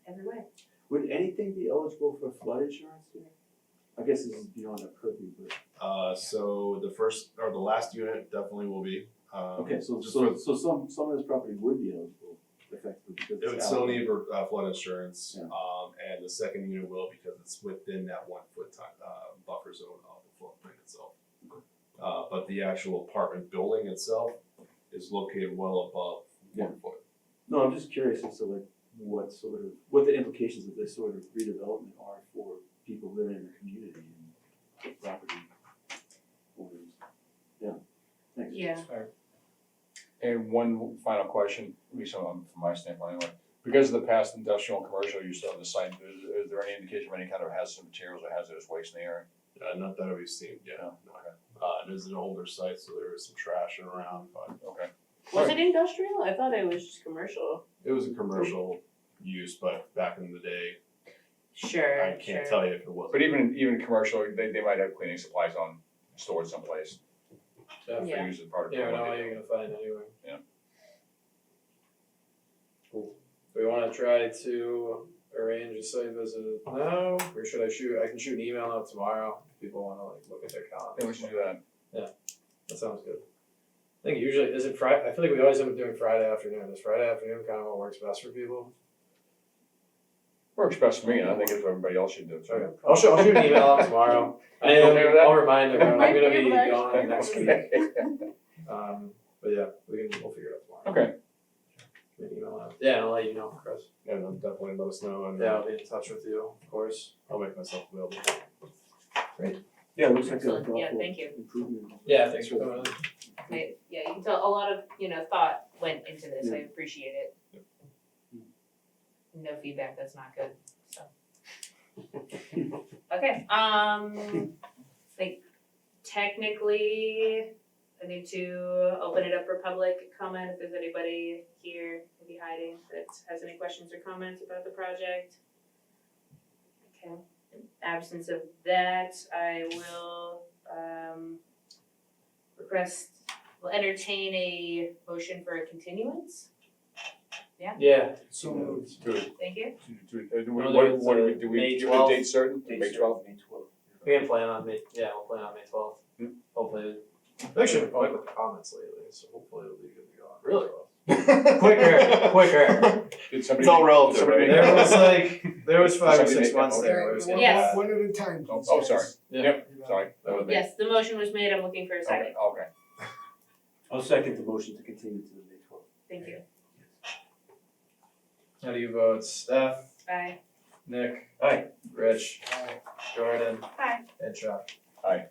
every way. Would anything be eligible for flood insurance here? I guess this is beyond our purview, but, So the first, or the last unit definitely will be. okay, so just some of this property would be eligible effectively because It it's would still out. need flood insurance, Yeah. and the second unit will because it's within that 1 foot buffer zone of the floodplain itself. But the actual apartment building itself is located well above 1 foot. No, I'm just curious as to like what the implications of this sort of redevelopment are for people living in the community and property owners. Yeah, thanks. Yeah. And one final question, at least from my standpoint anyway. Because of the past industrial and commercial use of the site, is there any indication of any kind of hazardous materials or hazardous waste in the area? Not that we've seen yet. No, No. It is an older site, so there is some trash around, but Okay. Was it industrial? I thought it was just commercial. it was a commercial use, but back in the day, Sure, I can't tell you if it was. But even commercial, they might have cleaning supplies stored someplace. Yeah. If they use it as part of. You never know what you're gonna find anyway. Yeah. Cool. Do we wanna try to arrange a site visit now, or should I can shoot an email out tomorrow, if people wanna look at their I calendar. think we should do that. That sounds good. I think usually, is it Friday, I feel like we always end up doing Friday afternoon, is Friday afternoon kind of what works best for people? Works best for me, and I think it's what everybody else should do. So. Okay, I'll shoot an email out tomorrow. You okay with that? I'll remind everyone, I'm gonna Might be be able to gone next week, but yeah, we'll figure it out tomorrow. Okay. Maybe email out. Yeah, I'll let you know, Chris. Yeah, they'll definitely let us know and Yeah, I'll be in touch with you, of course. I'll make myself available. Yeah, it looks like a Excellent. thoughtful Yeah, thank you. improvement. Yeah, thanks for coming in. Yeah, you can tell a lot of, thought went into this, I appreciate it. No feedback, that's not good, so. Okay, like technically, I need to open it up for public comment if there's anybody here, maybe hiding, that has any questions or comments about the project. Okay, in absence of that, I will, will entertain a motion for a continuance. Yeah. So moved. Thank you. May Do we give a 12th. date certain? May 12th? We can plan on May, yeah, we'll plan on May 12th. Hopefully, I've actually been quick with the comments lately, so hopefully it'll be good to go. Really? Quicker. Did somebody? It's all relative, did somebody right? make There was 5 or Somebody 6 make that months motion. there where it was getting Yes. bad. One at a time, Oh, please. oh, sorry. Yeah. Yep, sorry, that was me. Yes, the motion was made, I'm looking for a Okay, second. okay. I'll second the motion to continue to the May 12th. Thank you. How do you vote? Steph, Bye. Nick? Aye. Rich? Aye. Jordan? Hi. And Chuck? Alright,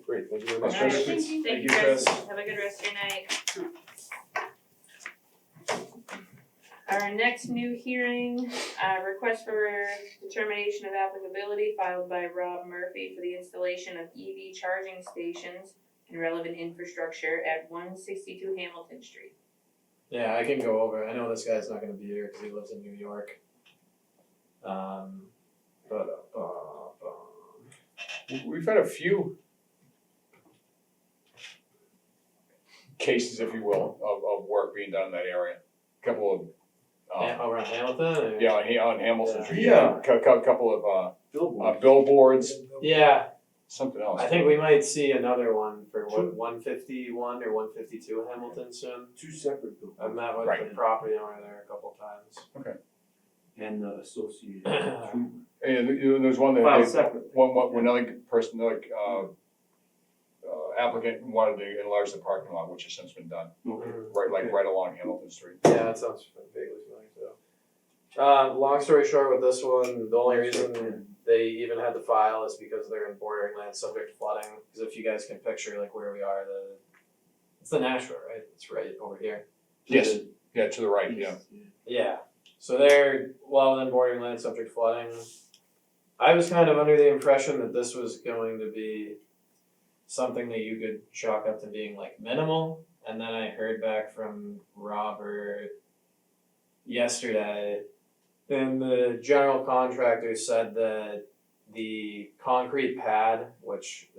great, thank you very much. Alright, Chris. thank you. Thank you, Chris. Chris. Have a good rest of your night. Our next new hearing, request for determination of applicability filed by Rob Murphy for the installation of EV charging stations and relevant infrastructure at 162 Hamilton Street. Yeah, I can go over. I know this guy's not gonna be here because he lives in New York. We've had a few cases, if you will, of work being done in that area. Couple of, Around Hamilton? Or? yeah, on Hamilton Street, Yeah. couple of, Billboard. billboards, Yeah, something else. I think we might see another one for what, 151 or 152 Hamilton soon. Two separate I've billboards met with Right. the property owner there a couple times. and the associated treatment. And there's one that, Filed they- separately. one, another person, applicant wanted to enlarge the parking lot, which has since been done, Okay. right along Hamilton Street. Yeah, that sounds vaguely familiar too. Long story short with this one, the only reason they even had to file is because they're in bordering land subject to flooding. Because if you guys can picture like where we are, it's the Nashua, right? It's right over here. Yes, yeah, to the right, yeah. Yeah, so they're well within bordering land subject to flooding. I was kind of under the impression that this was going to be something that you could chalk up to being like minimal, and then I heard back from Robert yesterday, and the general contractor said that the concrete pad, which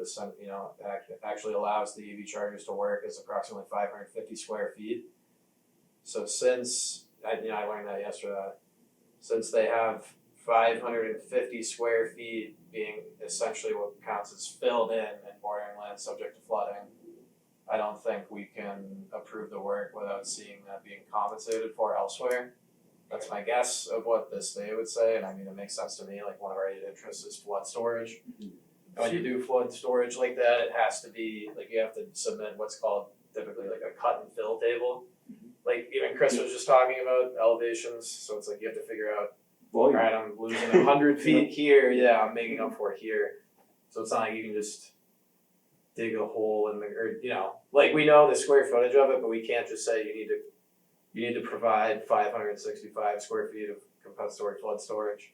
actually allows the EV chargers to work, is approximately 550 square feet. So since I learned that yesterday, since they have 550 square feet being essentially what counts as filled in and bordering land subject to flooding, I don't think we can approve the work without seeing that being compensated for elsewhere. That's my guess of what this they would say, and I mean, it makes sense to me, like one of our interests is flood storage. And when you do flood storage like that, it has to be, like you have to submit what's called typically like a cut and fill table. Like even Chris was just talking about elevations, so it's like you have to figure out, Volume. alright, I'm losing 100 feet here, yeah, I'm making up for it here. So it's not like you can just dig a hole in the, or like we know the square footage of it, but we can't just say you need to provide 565 square feet of compensatory flood storage.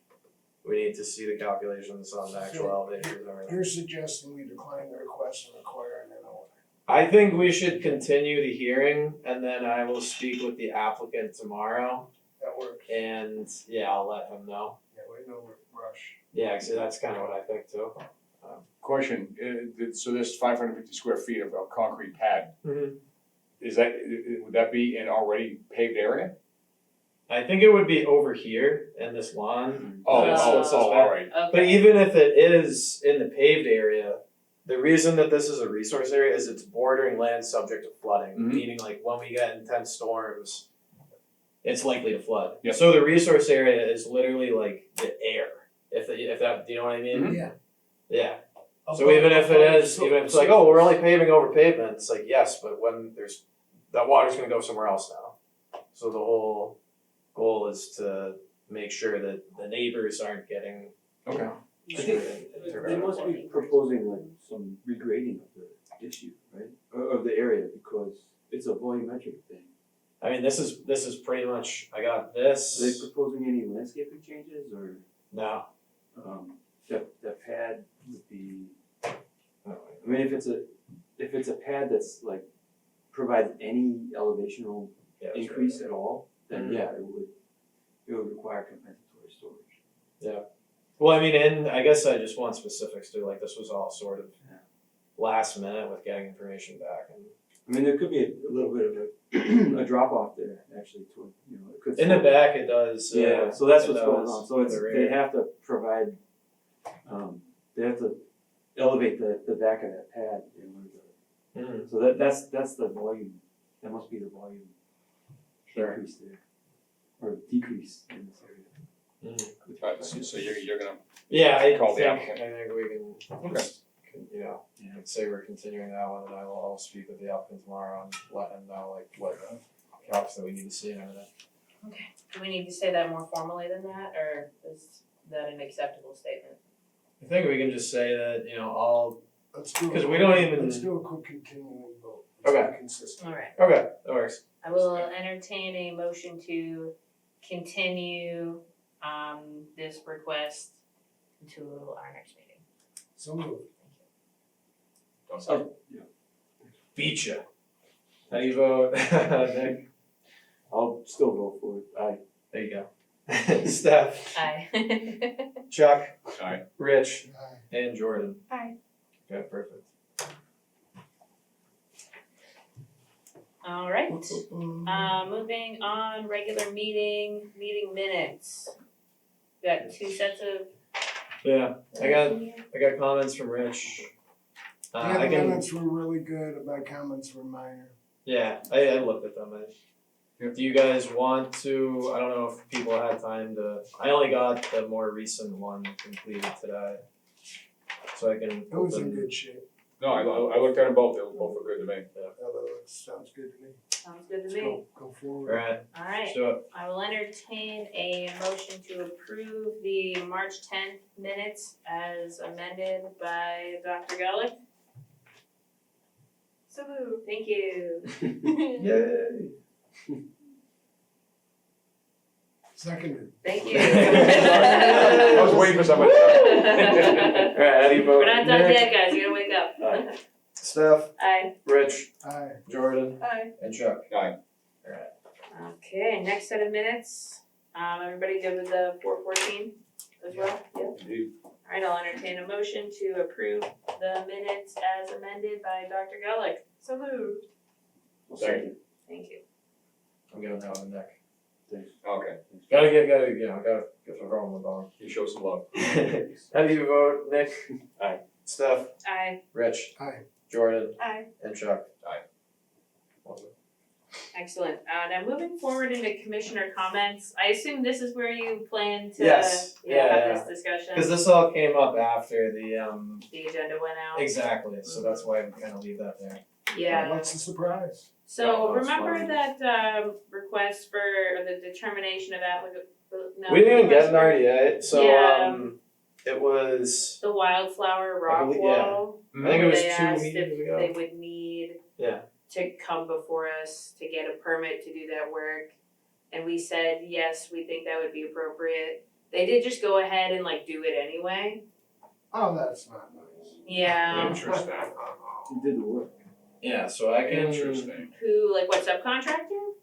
We need to see the calculations on the actual elevations and everything. You're suggesting we decline the request and require an NOI. I think we should continue the hearing and then I will speak with the applicant tomorrow That works. and I'll let him know. Yeah, we know we're rush. Yeah, so that's kind of what I think too. Question, so this 550 square feet of a concrete pad, would that be in already paved area? I think it would be over here in this lawn. All right. But even if it is in the paved area, the reason that this is a resource area is it's bordering land subject to flooding, Mhm. meaning like when we get intense storms, it's likely to flood. Yep. So the resource area is literally like the air. If that, do you know what I mean? Mhm. Yeah. Yeah. So even if it is, even if it's like, oh, we're only paving over pavement, it's like, yes, but when that water's gonna go somewhere else now. So the whole goal is to make sure that the neighbors aren't getting, you know, I think screwed they into must be proposing like some regrading of the issue, right? Of the area, because it's a volumetric thing. I mean, this is pretty much, I got Are they this, proposing any landscaping changes or, no. that pad would be, I mean, if it's a pad that's like, provides any elevational Yeah, that's increase at all, then Mhm. yeah, it would require compensatory storage. Well, I mean, and I guess I just want specifics too, like this was all sort of Yeah. last minute with getting information back and. I mean, there could be a little bit of a drop off there, actually, toward, you know, it could. In the back it does, Yeah, so that's it what's going does. on, so it's, The they rear. have to provide, they have to elevate the back of that pad in order to, Mhm. so that's the volume, that must be the volume Sure. increase there, or decrease in this area. Mhm. Alright, so you're gonna, Yeah, I Call the think, applicant. I think we can just, you know, Yeah. I'd say we're continuing that one, and I'll speak with the applicant tomorrow and let him know like what calcs that we need to see and everything. Do we need to say that more formally than that, or is that an acceptable statement? I think we can just say that, you know, all, Let's do a 'Cause we quick- don't even- Let's do a quick continuing vote. Okay. Let's be consistent. Alright, okay, that works. I will entertain a motion to continue this request until our next meeting. So moved. Oh, yeah. Beat ya. How do you vote? Nick? I'll still vote for it, There you go. Steph, Aye. Chuck, Aye. Rich, Aye. and Jordan. Aye. Okay, perfect. Alright, moving on, regular meeting minutes. Got two sets of. Yeah, I got comments from Rich. Yeah, I the can, minutes were really good, my comments were minor. yeah, I looked at them. Do you guys want to, I don't know if people had time to, I only got the more recent one completed today. So I can It was in open, good shape, no, I looked at them both, they both look good to me. although it sounds good to me. Sounds good to Let's me. go forward. alright, Alright, so, I will entertain a motion to approve the March 10th minutes as amended by Dr. Gulick. So moved. Thank you. yay. Seconded. Thank you. I was waiting for somebody. Alright, how do you vote? We're not done Nick, yet, guys, you gotta wake up. Aye. Steph, Aye. Rich, Aye. Jordan, Aye. and Chuck. Aye. Alright, Okay, next set of minutes, everybody good with the 414 as well? Yep. Indeed. Alright, I'll entertain a motion to approve the minutes as amended by Dr. Gulick. So moved. Second. Thank you. I'm giving that one to Nick. Thanks. Okay, Gotta get the wrong one on. you show some love. How do you vote, Nick? Aye. Steph, Aye. Rich, Aye. Jordan, Aye. and Chuck. Aye. Awesome. Excellent. Now moving forward into commissioner comments, I assume this is where you plan to Yes. Yeah. have this discussion. Cause this all came up after the The agenda went out. exactly, so that's why I'm gonna leave that there. Yeah. What's the surprise? So Oh, that's remember fine. that request for the determination of applicable. We didn't even get an RDA, so Yeah. it was, The wildflower I rock believe- yeah. wall. I think it was They 2 asked meetings if ago. they would need Yeah. to come before us to get a permit to do that work. And we said, yes, we think that would be appropriate. They did just go ahead and like do it anyway. Oh, that's not nice. Yeah. Interesting. You did the work. Yeah, so I can. Interesting. Who, like what subcontractor?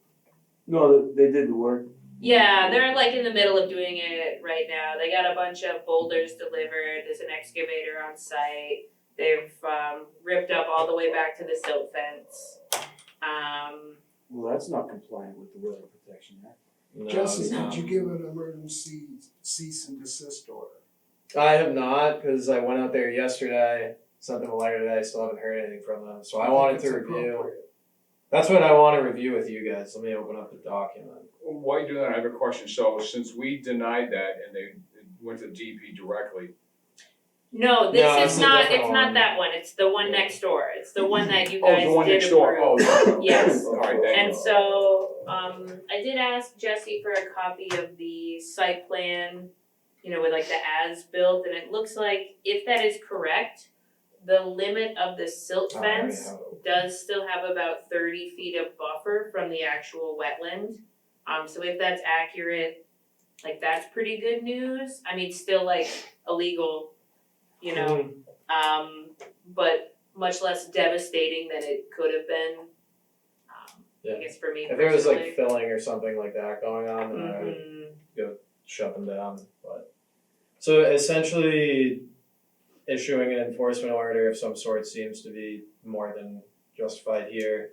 No, they did the work. Yeah, they're like in the middle of doing it right now. They got a bunch of boulders delivered. There's an excavator on site. They've ripped up all the way back to the silt fence. Well, that's not compliant with the Weather Protection Act. No, Jesse, no. did you give an emergency cease and desist order? I have not, cause I went out there yesterday, sent them a letter today, I still haven't heard anything from them, so I wanted to think it's review. appropriate. That's what I wanna review with you guys, let me open up the document. While you do that, I have a question, so since we denied that and they went to the DEP directly, No, No, this it's is a not, different it's not one. that one, it's the one next door, it's the one that you Oh, guys the one did next door, oh, approve. Yes. Alright, thank you. And so, I did ask Jesse for a copy of the site plan, you know, with like the as-built, and it looks like if that is correct, the limit of the silt I already fence have it. does still have about 30 feet of buffer from the actual wetland. So if that's accurate, like that's pretty good news. I mean, still like illegal, you know, but much less devastating than it could have been. Yeah. I guess for me If there was personally. like filling or something like that going on, then I would Mhm. shut them down, but. So essentially, issuing an enforcement order of some sort seems to be more than justified here.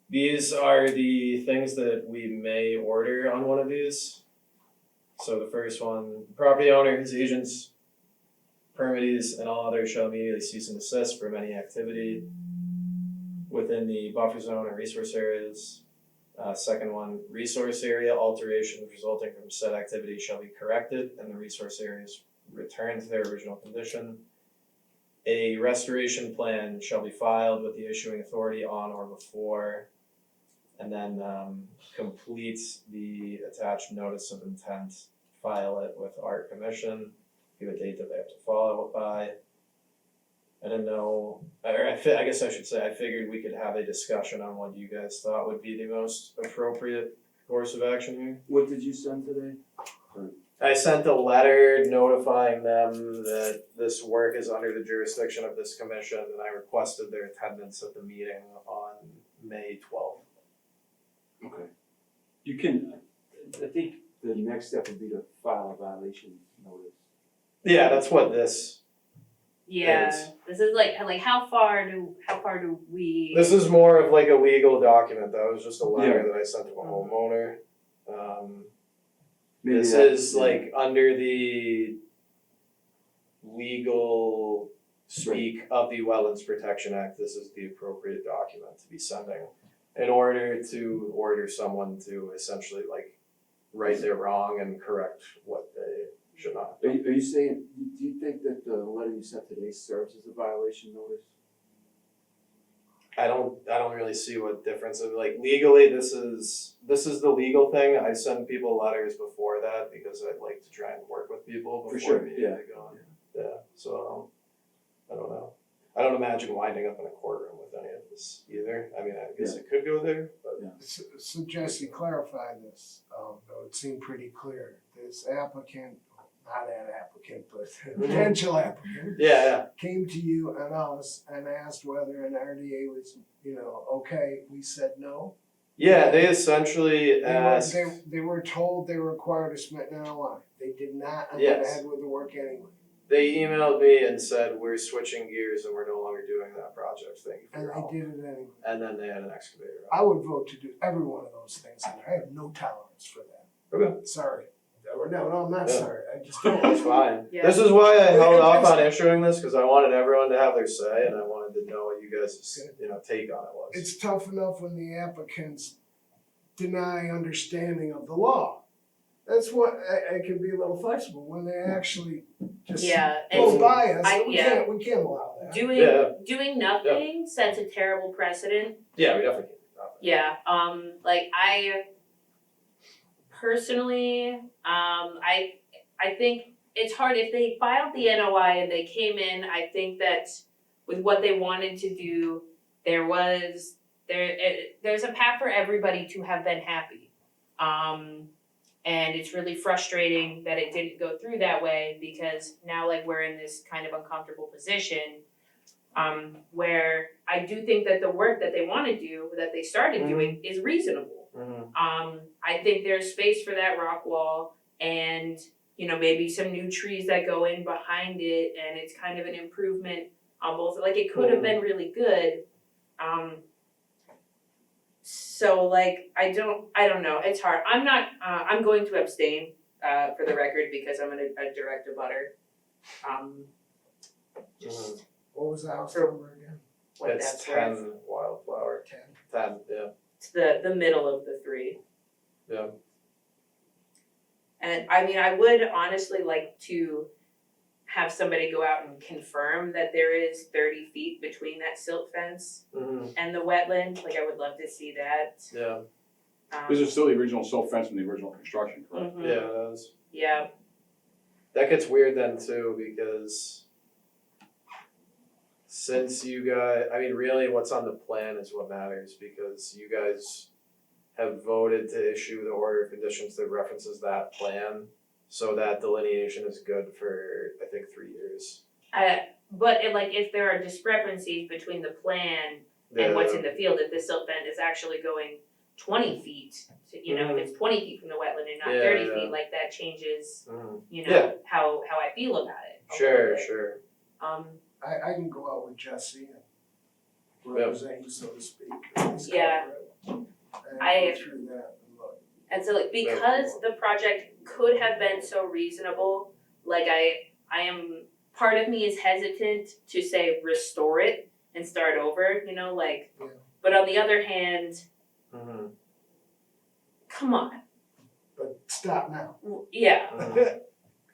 These are the things that we may order on one of these. So the first one, property owner, his agents, permittees, and all others shall immediately cease and desist from any activity within the buffer zone or resource areas. Second one, resource area alterations resulting from said activity shall be corrected and the resource areas returned to their original condition. A restoration plan shall be filed with the issuing authority on or before, and then complete the attached notice of intent, file it with our commission, give a date that they have to follow it by. I didn't know, or I guess I should say, I figured we could have a discussion on what you guys thought would be the most appropriate course of action here. What did you send today? I sent a letter notifying them that this work is under the jurisdiction of this commission, and I requested their attendance at the meeting on May 12th. Okay. You can, I think the next step would be to file a violation notice. Yeah, that's what this Yeah, is. this is like how far do we? This is more of like a legal document. That was just a letter Yeah. that I sent to a homeowner. Maybe This that- is yeah. like under the legal speak of the Wetlands Protection Act, this is the appropriate document to be sending in order to order someone to essentially like right their wrong and correct what they should not. Are you saying, do you think that the letter you sent today serves as a violation notice? I don't really see what difference of like legally this is the legal thing. I send people letters before that because I'd like to try and work with people For before sure, the meeting yeah. they go on. Yeah, so I don't know. I don't imagine winding up in a courtroom with any of this either. I mean, I guess it could go there, but So Jesse, clarify this, though it seemed pretty clear. This applicant, not an applicant, but potential applicant, yeah. came to you and us and asked whether an RDA was, okay. We said no. Yeah, they essentially asked. They were told they were required to submit an NOI. They did not, and Yes. went ahead with the work anyway. They emailed me and said, we're switching gears and we're no longer doing that project, thank you for And your help. they did it anyway. And then they had an excavator. I would vote to do every one of those things, and I have no tolerance for that. Okay. Sorry. No, I'm not Yeah. sorry. I just don't. That's fine. Yeah. This is why I held It's- off on issuing this, because I wanted everyone to have their say and I wanted to know what you guys' take on it was. It's tough enough when the applicants deny understanding of the law. That's what, I can be a little flexible, when they actually just Yeah, blow and by us, I- we yeah. can't allow that. doing nothing sets a terrible precedent. Yeah, we definitely can't do that. Yeah, like I personally, I think it's hard if they filed the NOI and they came in, I think that with what they wanted to do, there's a path for everybody to have been happy. And it's really frustrating that it didn't go through that way because now like we're in this kind of uncomfortable position where I do think that the work that they want to do, that they started doing, is reasonable. I think there's space for that rock wall and, maybe some new trees that go in behind it and it's kind of an improvement on both, like it could have been really good. So like, I don't know, it's hard. I'm going to abstain, for the record, because I'm a direct abutter. Just What was the house number again? what It's that's 10 worth. Wildflower. 10. 10, yeah. It's the middle of the three. Yeah. And I mean, I would honestly like to have somebody go out and confirm that there is 30 feet between that silt fence and the wetland, like I would love to see that. Yeah, This is still the original silt fence from the original construction, correct? Mhm. yeah, that is. Yeah, That gets weird then too, because since you guys, I mean, really what's on the plan is what matters, because you guys have voted to issue the order of conditions that references that plan, so that delineation is good for, I think, 3 years. but if there are discrepancies between the plan and what's in the field, if the silt fence is actually going 20 feet, if it's 20 feet from the wetland and not 30 Yeah. feet, like that changes, Yeah. how I feel about it. a Sure, little bit. sure. I can go out with Jesse and represent you, so to speak. at least Yeah. cover it, And I- go through that and look. And so because the project could have been so reasonable, I am, part of me is hesitant to say restore it and start over, but on the other hand, come on, But stop now yeah,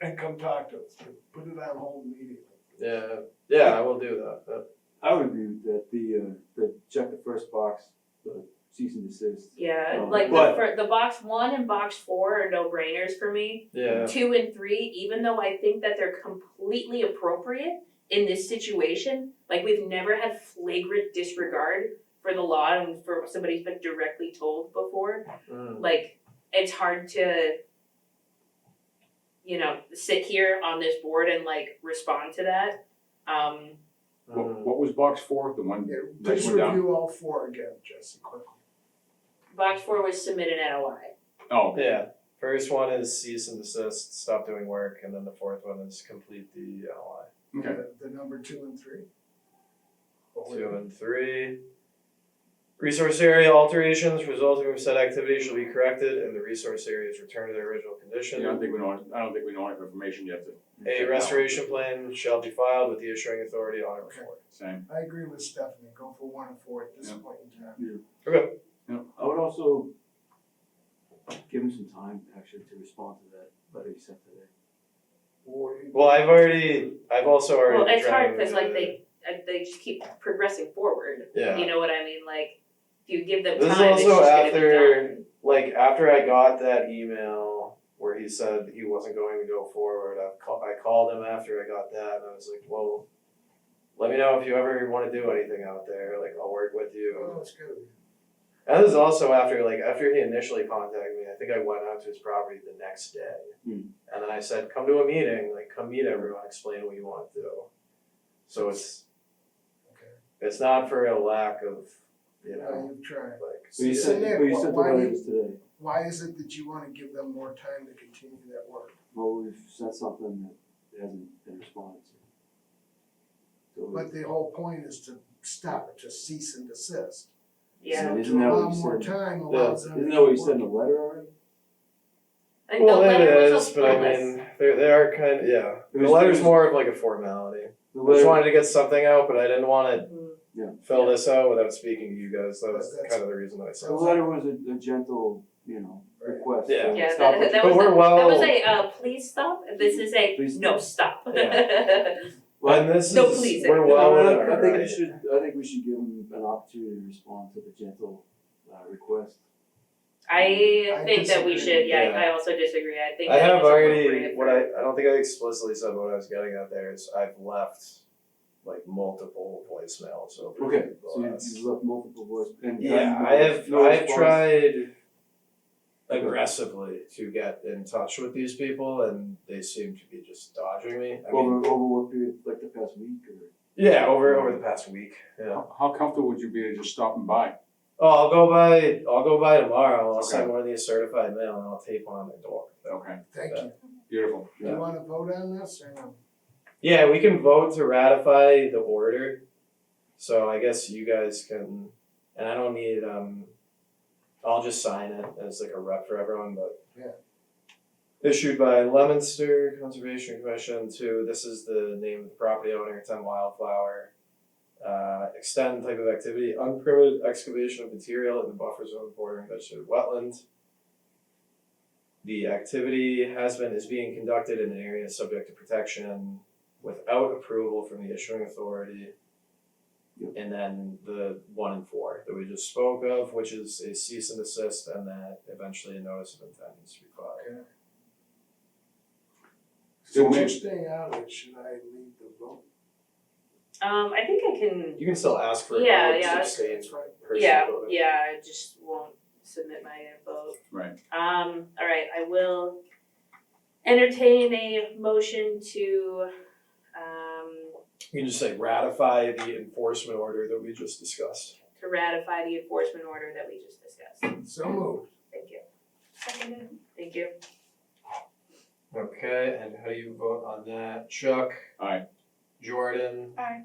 and come talk to us, put it on hold immediately. Yeah, I will do that. I would agree with that, the check the first box, the cease and desist. yeah, But- the box 1 and box 4 are no brainers for me. Yeah, 2 and 3, even though I think that they're completely appropriate in this situation, we've never had flagrant disregard for the law and for somebody who's been directly told before. It's hard to, sit here on this board and respond to that. What was box 4, the one Yeah, next please one down? review all four again, Jesse, quickly. Box 4 was submit an NOI. Oh, yeah. First one is cease and desist, stop doing work, and then the fourth one is complete the LI. okay. The number 2 and 3. 2 and 3. Resource area alterations resulting from said activity shall be corrected and the resource areas returned to their original condition. I don't think we know enough information yet to. A restoration plan shall be filed with the issuing authority on a report. Same. I agree with Stephanie, go for 1 and 4 at this Yeah. point in time. Okay. I would also give him some time actually to respond to that letter you sent today. Well, I've also already. Well, it's hard trying because to- they just keep progressing forward. Yeah. You know what I mean? If you give them This is time, it's also just gonna be after, done. after I got that email where he said he wasn't going to go forward, I called him after I got that and I was like, well, let me know if you ever wanna do anything out there, I'll work with you. Oh, that's good. And this is also after he initially contacted me, I think I went out to his property the next day. And then I said, come to a meeting, come meet everyone, explain what you want to do. So it's not for a lack of, You've tried. But you So sent, Nick, but you sent the why do you- letters today. Why is it that you wanna give them more time to continue that work? Well, we've sent something that hasn't been responded to. So But the whole point is to stop it, to cease and desist. Yeah. So Isn't to that what allow you more said? time allows them to. Isn't that what you keep said in the working. letter already? I think well, the it letter was is, but I hopeless. mean, they are kind of, yeah. It The was- letter's it was- more of a formality. The I just letter, wanted to get something out, but I didn't wanna Yeah. fill this out without speaking to you guys, that was That's- kind of the reason I said the it. letter was a gentle, Right. request. Yeah. Yeah, Stop that what that you- was But we're that was well- please stop. This is a Please no stop. stop. And this No, is, please. we're well No, within I our think we right. should, give him an opportunity to respond to the gentle, request. I think that we disagree. should. Yeah, Yeah. I also disagree. I think I that have it's already, appropriate what for- I don't think I explicitly said what I was getting at there is I've left multiple voicemails over Okay, the so last- you've left multiple voice, and. Yeah, no I've response? tried aggressively to get in touch with these people and they seem to be just dodging me. I mean, Over what period, like the past week or? yeah, over the past week, yeah. How comfortable would you be to just stopping by? Oh, I'll go by tomorrow, I'll Okay. send one of these certified mail and I'll tape one on the door. Okay, Thank you. beautiful. Do you wanna vote on this or no? Yeah, we can vote to ratify the order, so I guess you guys can, and I don't need, I'll just sign it as a rep for everyone, but. Yeah. Issued by Leominster Conservation Commission to, this is the name of the property owner, 10 Wildflower. Extend type of activity, unpermitted excavation of material in the buffer zone bordering vegetated wetland. The activity is being conducted in an area subject to protection. without approval from the issuing authority. Yep. And then the 1 and 4 that we just spoke of, which is a cease and desist, and that eventually a notice of intent needs to be filed. Okay. So Since we- you're staying out of it, should I lead the vote? I think I can, You can still ask for a Yeah, vote, yeah. just abstain That's fine. personally yeah, voting. yeah, I just won't submit my vote. Right. Alright, I will entertain a motion to, You can just say ratify the enforcement order that we just discussed. to ratify the enforcement order that we just discussed. So moved. Thank you, Seconded. thank you. Okay, and how do you vote on that? Chuck? Aye. Jordan? Aye.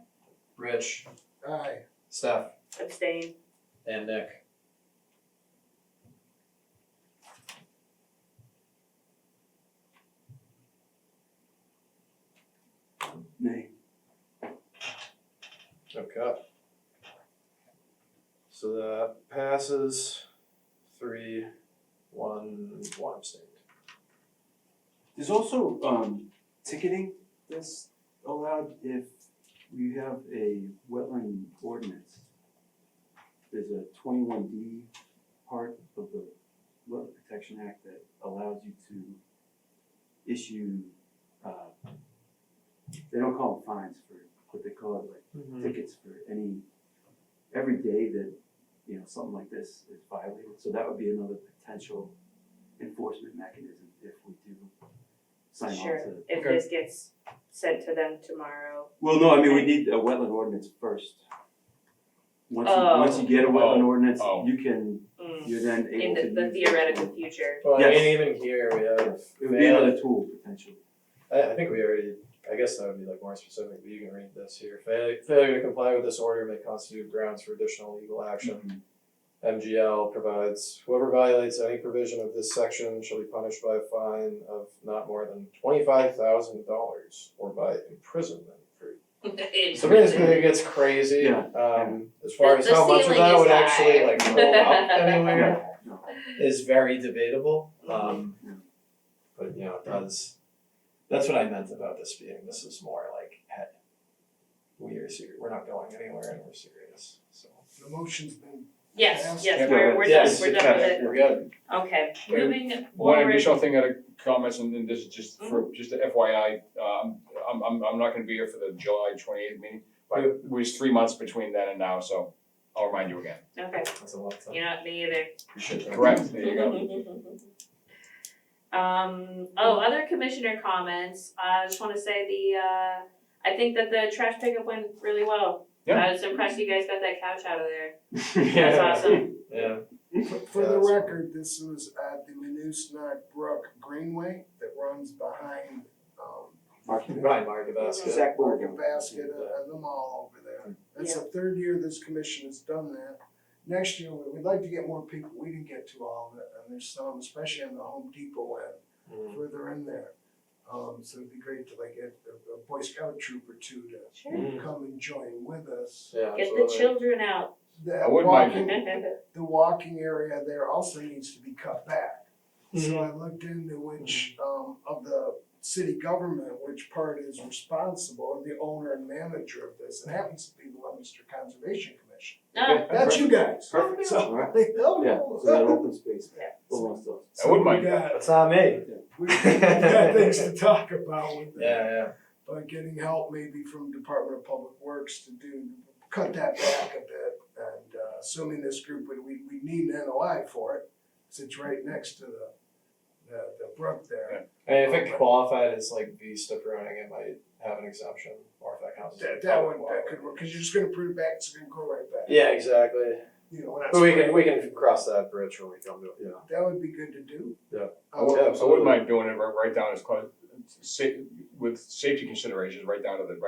Rich? Aye. Steph? Abstain. And Nick? Nay. Okay. So that passes 3, 1 abstained. There's also ticketing that's allowed if you have a wetland ordinance. There's a 21D part of the Wetland Protection Act that allows you to issue, they don't call them fines for, what they call it, like tickets for every day that, you know, something like this is violated. So that would be another potential enforcement mechanism if we do sign on to. Sure, if Okay. this gets sent to them tomorrow. Well, no, I mean, we need a wetland ordinance first. Once you, Oh. once you get a wetland Oh. ordinance, Oh. you can, Mm, you're then in able to the use it. theoretical future. Well, I Yes. mean, even here we have. It would be another tool potentially. I think we already, I guess that would be like more specific, but you can read this here. Failure to comply with this order may constitute grounds for additional legal action. MGL provides, whoever violates any provision of this section shall be punished by a fine of not more than $25,000 or by imprisonment for. So basically it gets crazy, Yeah. as far as The how much of ceiling that is would high. actually like go up anywhere No. is very debatable, Yeah. but you know, it does, that's what I meant about this is more like, hey, we are serious, we're not going anywhere and we're serious, so. The motion's been Yes, Yeah, yes, we're done, Yes, we're done with it. we're good. Okay, moving One forward. additional thing out of comments, and this is just for, just a FYI, I'm not gonna be here for the July 28th meeting, but it was 3 months between then and now, so I'll remind you again. Okay, That's a lot of time. you're not me either. Appreciate that. Correct, there you go. Other commissioner comments, I just wanna say I think that the trash pickup went really well. Yeah. I was impressed you guys got that couch out of there, Yeah. that's awesome. Yeah. For the Yes. record, this was at the Minusnack Brook Greenway that runs behind, Right, Market Basket. Zach Market Morgan. Basket and the mall over there. It's the third year this commission has done that. Next year, we'd like to get more people, we didn't get to all of it, and there's some, especially on the Home Depot end, further in there. So it'd be great to like get a Boy Scout troop or two to Sure. come and join with us. Yeah, Get the absolutely. children out. The I wouldn't mind walking, the walking area there also needs to be cut back. So I looked into which, of the city government, which part is responsible, or the owner and manager of this, and it happens to be the Leominster Conservation Commission. Ah, That's you guys. Perfect. So, Alright. oh, Yeah, so that open space Yeah. belongs to us. I wouldn't mind. We got, That's not me. we got things to talk about with that. Yeah, But getting help maybe from Department of Public Works to cut that back a bit, and assuming this group, we need an NOI for it, 'cause it's right next to the brook there. I mean, if it qualified as like Vista pruning, it might have an exemption, or if that counts as. That could work, cause you're just gonna prune it back, it's gonna go right back. Yeah, exactly. You know, when I But we spray- can cross that bridge when we come to it, you know. That would be good to do. Yeah. I would- Yeah, I absolutely. wouldn't mind doing it right down as close, with safety considerations, right down to the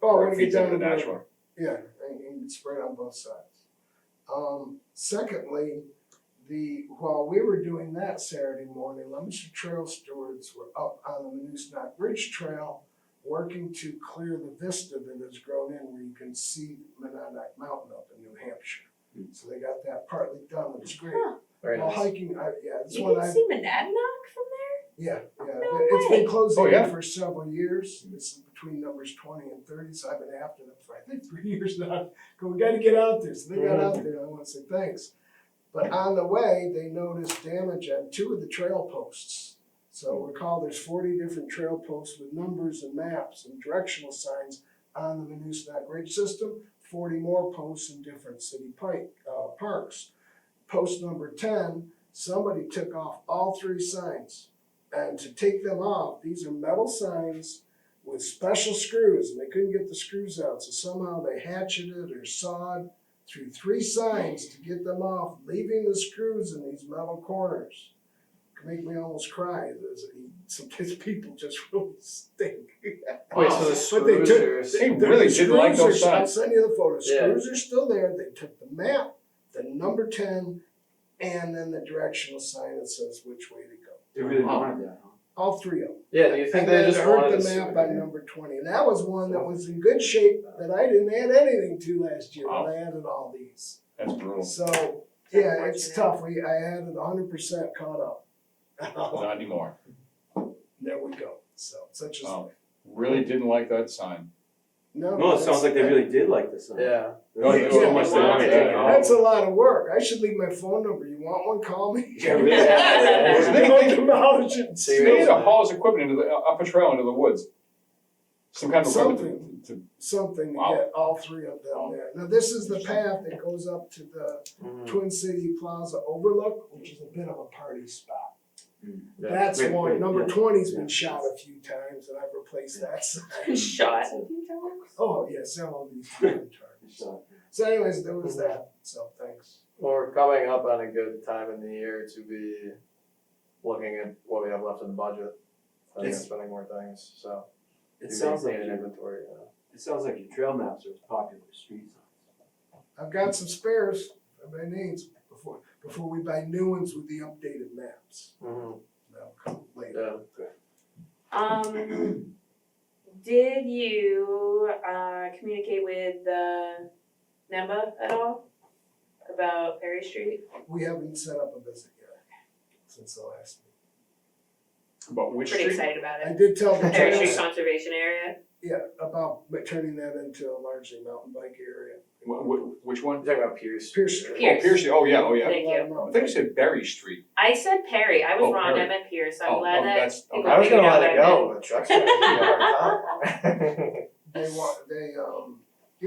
Oh, we're gonna feet get down into to the the, natural. yeah, and it's spread on both sides. Secondly, while we were doing that Saturday morning, Leominster Trail Stewards were up on the Minusnack Ridge Trail working to clear the vista that has grown in where you can see Monadnock Mountain up in New Hampshire. So they got that partly done, which is great. Huh. Very While nice. hiking, that's You what can I, see Monadnock from there? yeah, No it's been way. closed Oh, in yeah. for several years. It's between numbers 20 and 30, so I've been after them for, I think, 3 years now. Go, we gotta get out there, so they got out there, and I wanna say thanks. But on the way, they noticed damage on 2 of the trail posts. So recall there's 40 different trail posts with numbers and maps and directional signs on the Manusnack Ridge system, 40 more posts in different city parks. Post number 10, somebody took off all 3 signs. And to take them off, these are metal signs with special screws, and they couldn't get the screws out, so somehow they hatcheted or sawed through 3 signs to get them off, leaving the screws in these metal corners. Can make me almost cry. Sometimes people just really stink. Wait, so the But they screws took- are. They really didn't like those Screws are- I'll signs. send you the photo. Yeah. Screws are still there. They took the map, the number 10, and then the directional sign that says which way to go. They really wanted that, huh? All 3 of them. Yeah, do you think And they then just hurt wanted the to? map on number 20, and that was one that was in good shape that I didn't add anything to last year, but I added all these. That's brutal. So, yeah, it's tough. I added 100% caught up. Not anymore. There we go. So, such is Wow. life. Really didn't like that sign. No, it sounds like they really did like the sign. Yeah. Oh, Yeah, so much they wanted that. That's a lot of work. I should leave my phone number. You want one? Call me. Yeah, really. Don't acknowledge it. See, They need to haul his equipment into the, up a trail into the woods. Some kind of equipment to, Something to Wow. get all 3 of them there. Now, this is the path that goes up to the Mhm. Twin City Plaza Overlook, which is a bit of a party spot. Yeah. That's Wait, one. wait, Number yeah. 20's been Yeah. shot a few times, and I've replaced that sign. Shot. Oh, yeah, several of these different targets. So anyways, there was that, so thanks. Well, we're coming up on a good time in the year to be looking at what we have left in the budget. And It's- spending more things, so. It be sounds like maintaining your, inventory, you know. it sounds like your trail maps are as popular as street signs. I've got some spares for my needs before we buy new ones with the updated maps. Mhm. That'll come later. Yeah. Did you communicate with NEMA at all about Perry Street? We haven't set up a visit yet since the last meeting. but which Pretty street? excited about I it. did tell the Perry Street trails, Conservation Area. yeah, about turning that into a largely mountain bike area. Which one? You're talking about Pierce. Pierce Street. Pierce. Oh, Pierce Street, oh, yeah, oh, yeah. Thank you. I think you said Berry Street. I said Perry. I was Oh, wrong. I Perry. meant Pierce. I'm Oh, glad that that's, people okay. I was figured gonna out let it what I go, meant. but Chuck's gonna give me a hard time. They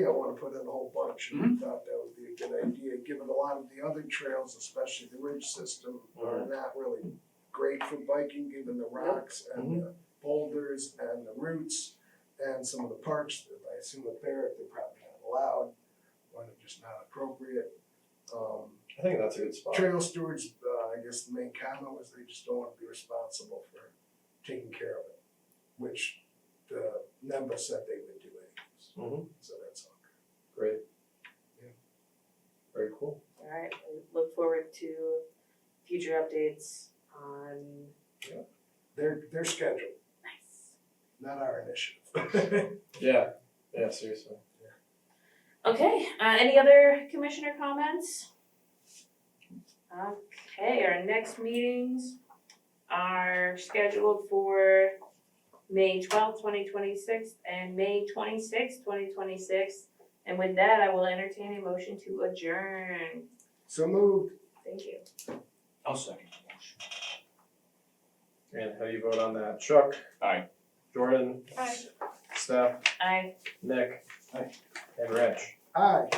want to put in a whole bunch, and we thought that would be a good idea, given a lot of the other trails, especially the ridge system, are not really great for biking, given the rocks and the boulders and the roots, and some of the parks, I assume with Barrett, they're probably not allowed, or they're just not appropriate. I think that's a good spot. Trail stewards, I guess the main comment was they just don't want to be responsible for taking care of it, which the NEMA said they would do anyways. Mhm. So that's all. Great. Yeah. Very cool. All right. I look forward to future updates on. They're scheduled, Nice. not our initiative. Yeah, yeah, seriously. Okay. Any other commissioner comments? Okay. Our next meetings are scheduled for May 12th, 2026 and May 26th, 2026. And with that, I will entertain a motion to adjourn. So moved. Thank you. I'll second the motion. And how do you vote on that? Chuck? Aye. Jordan? Aye. Steph? Aye. Nick? Aye. And Rich? Aye.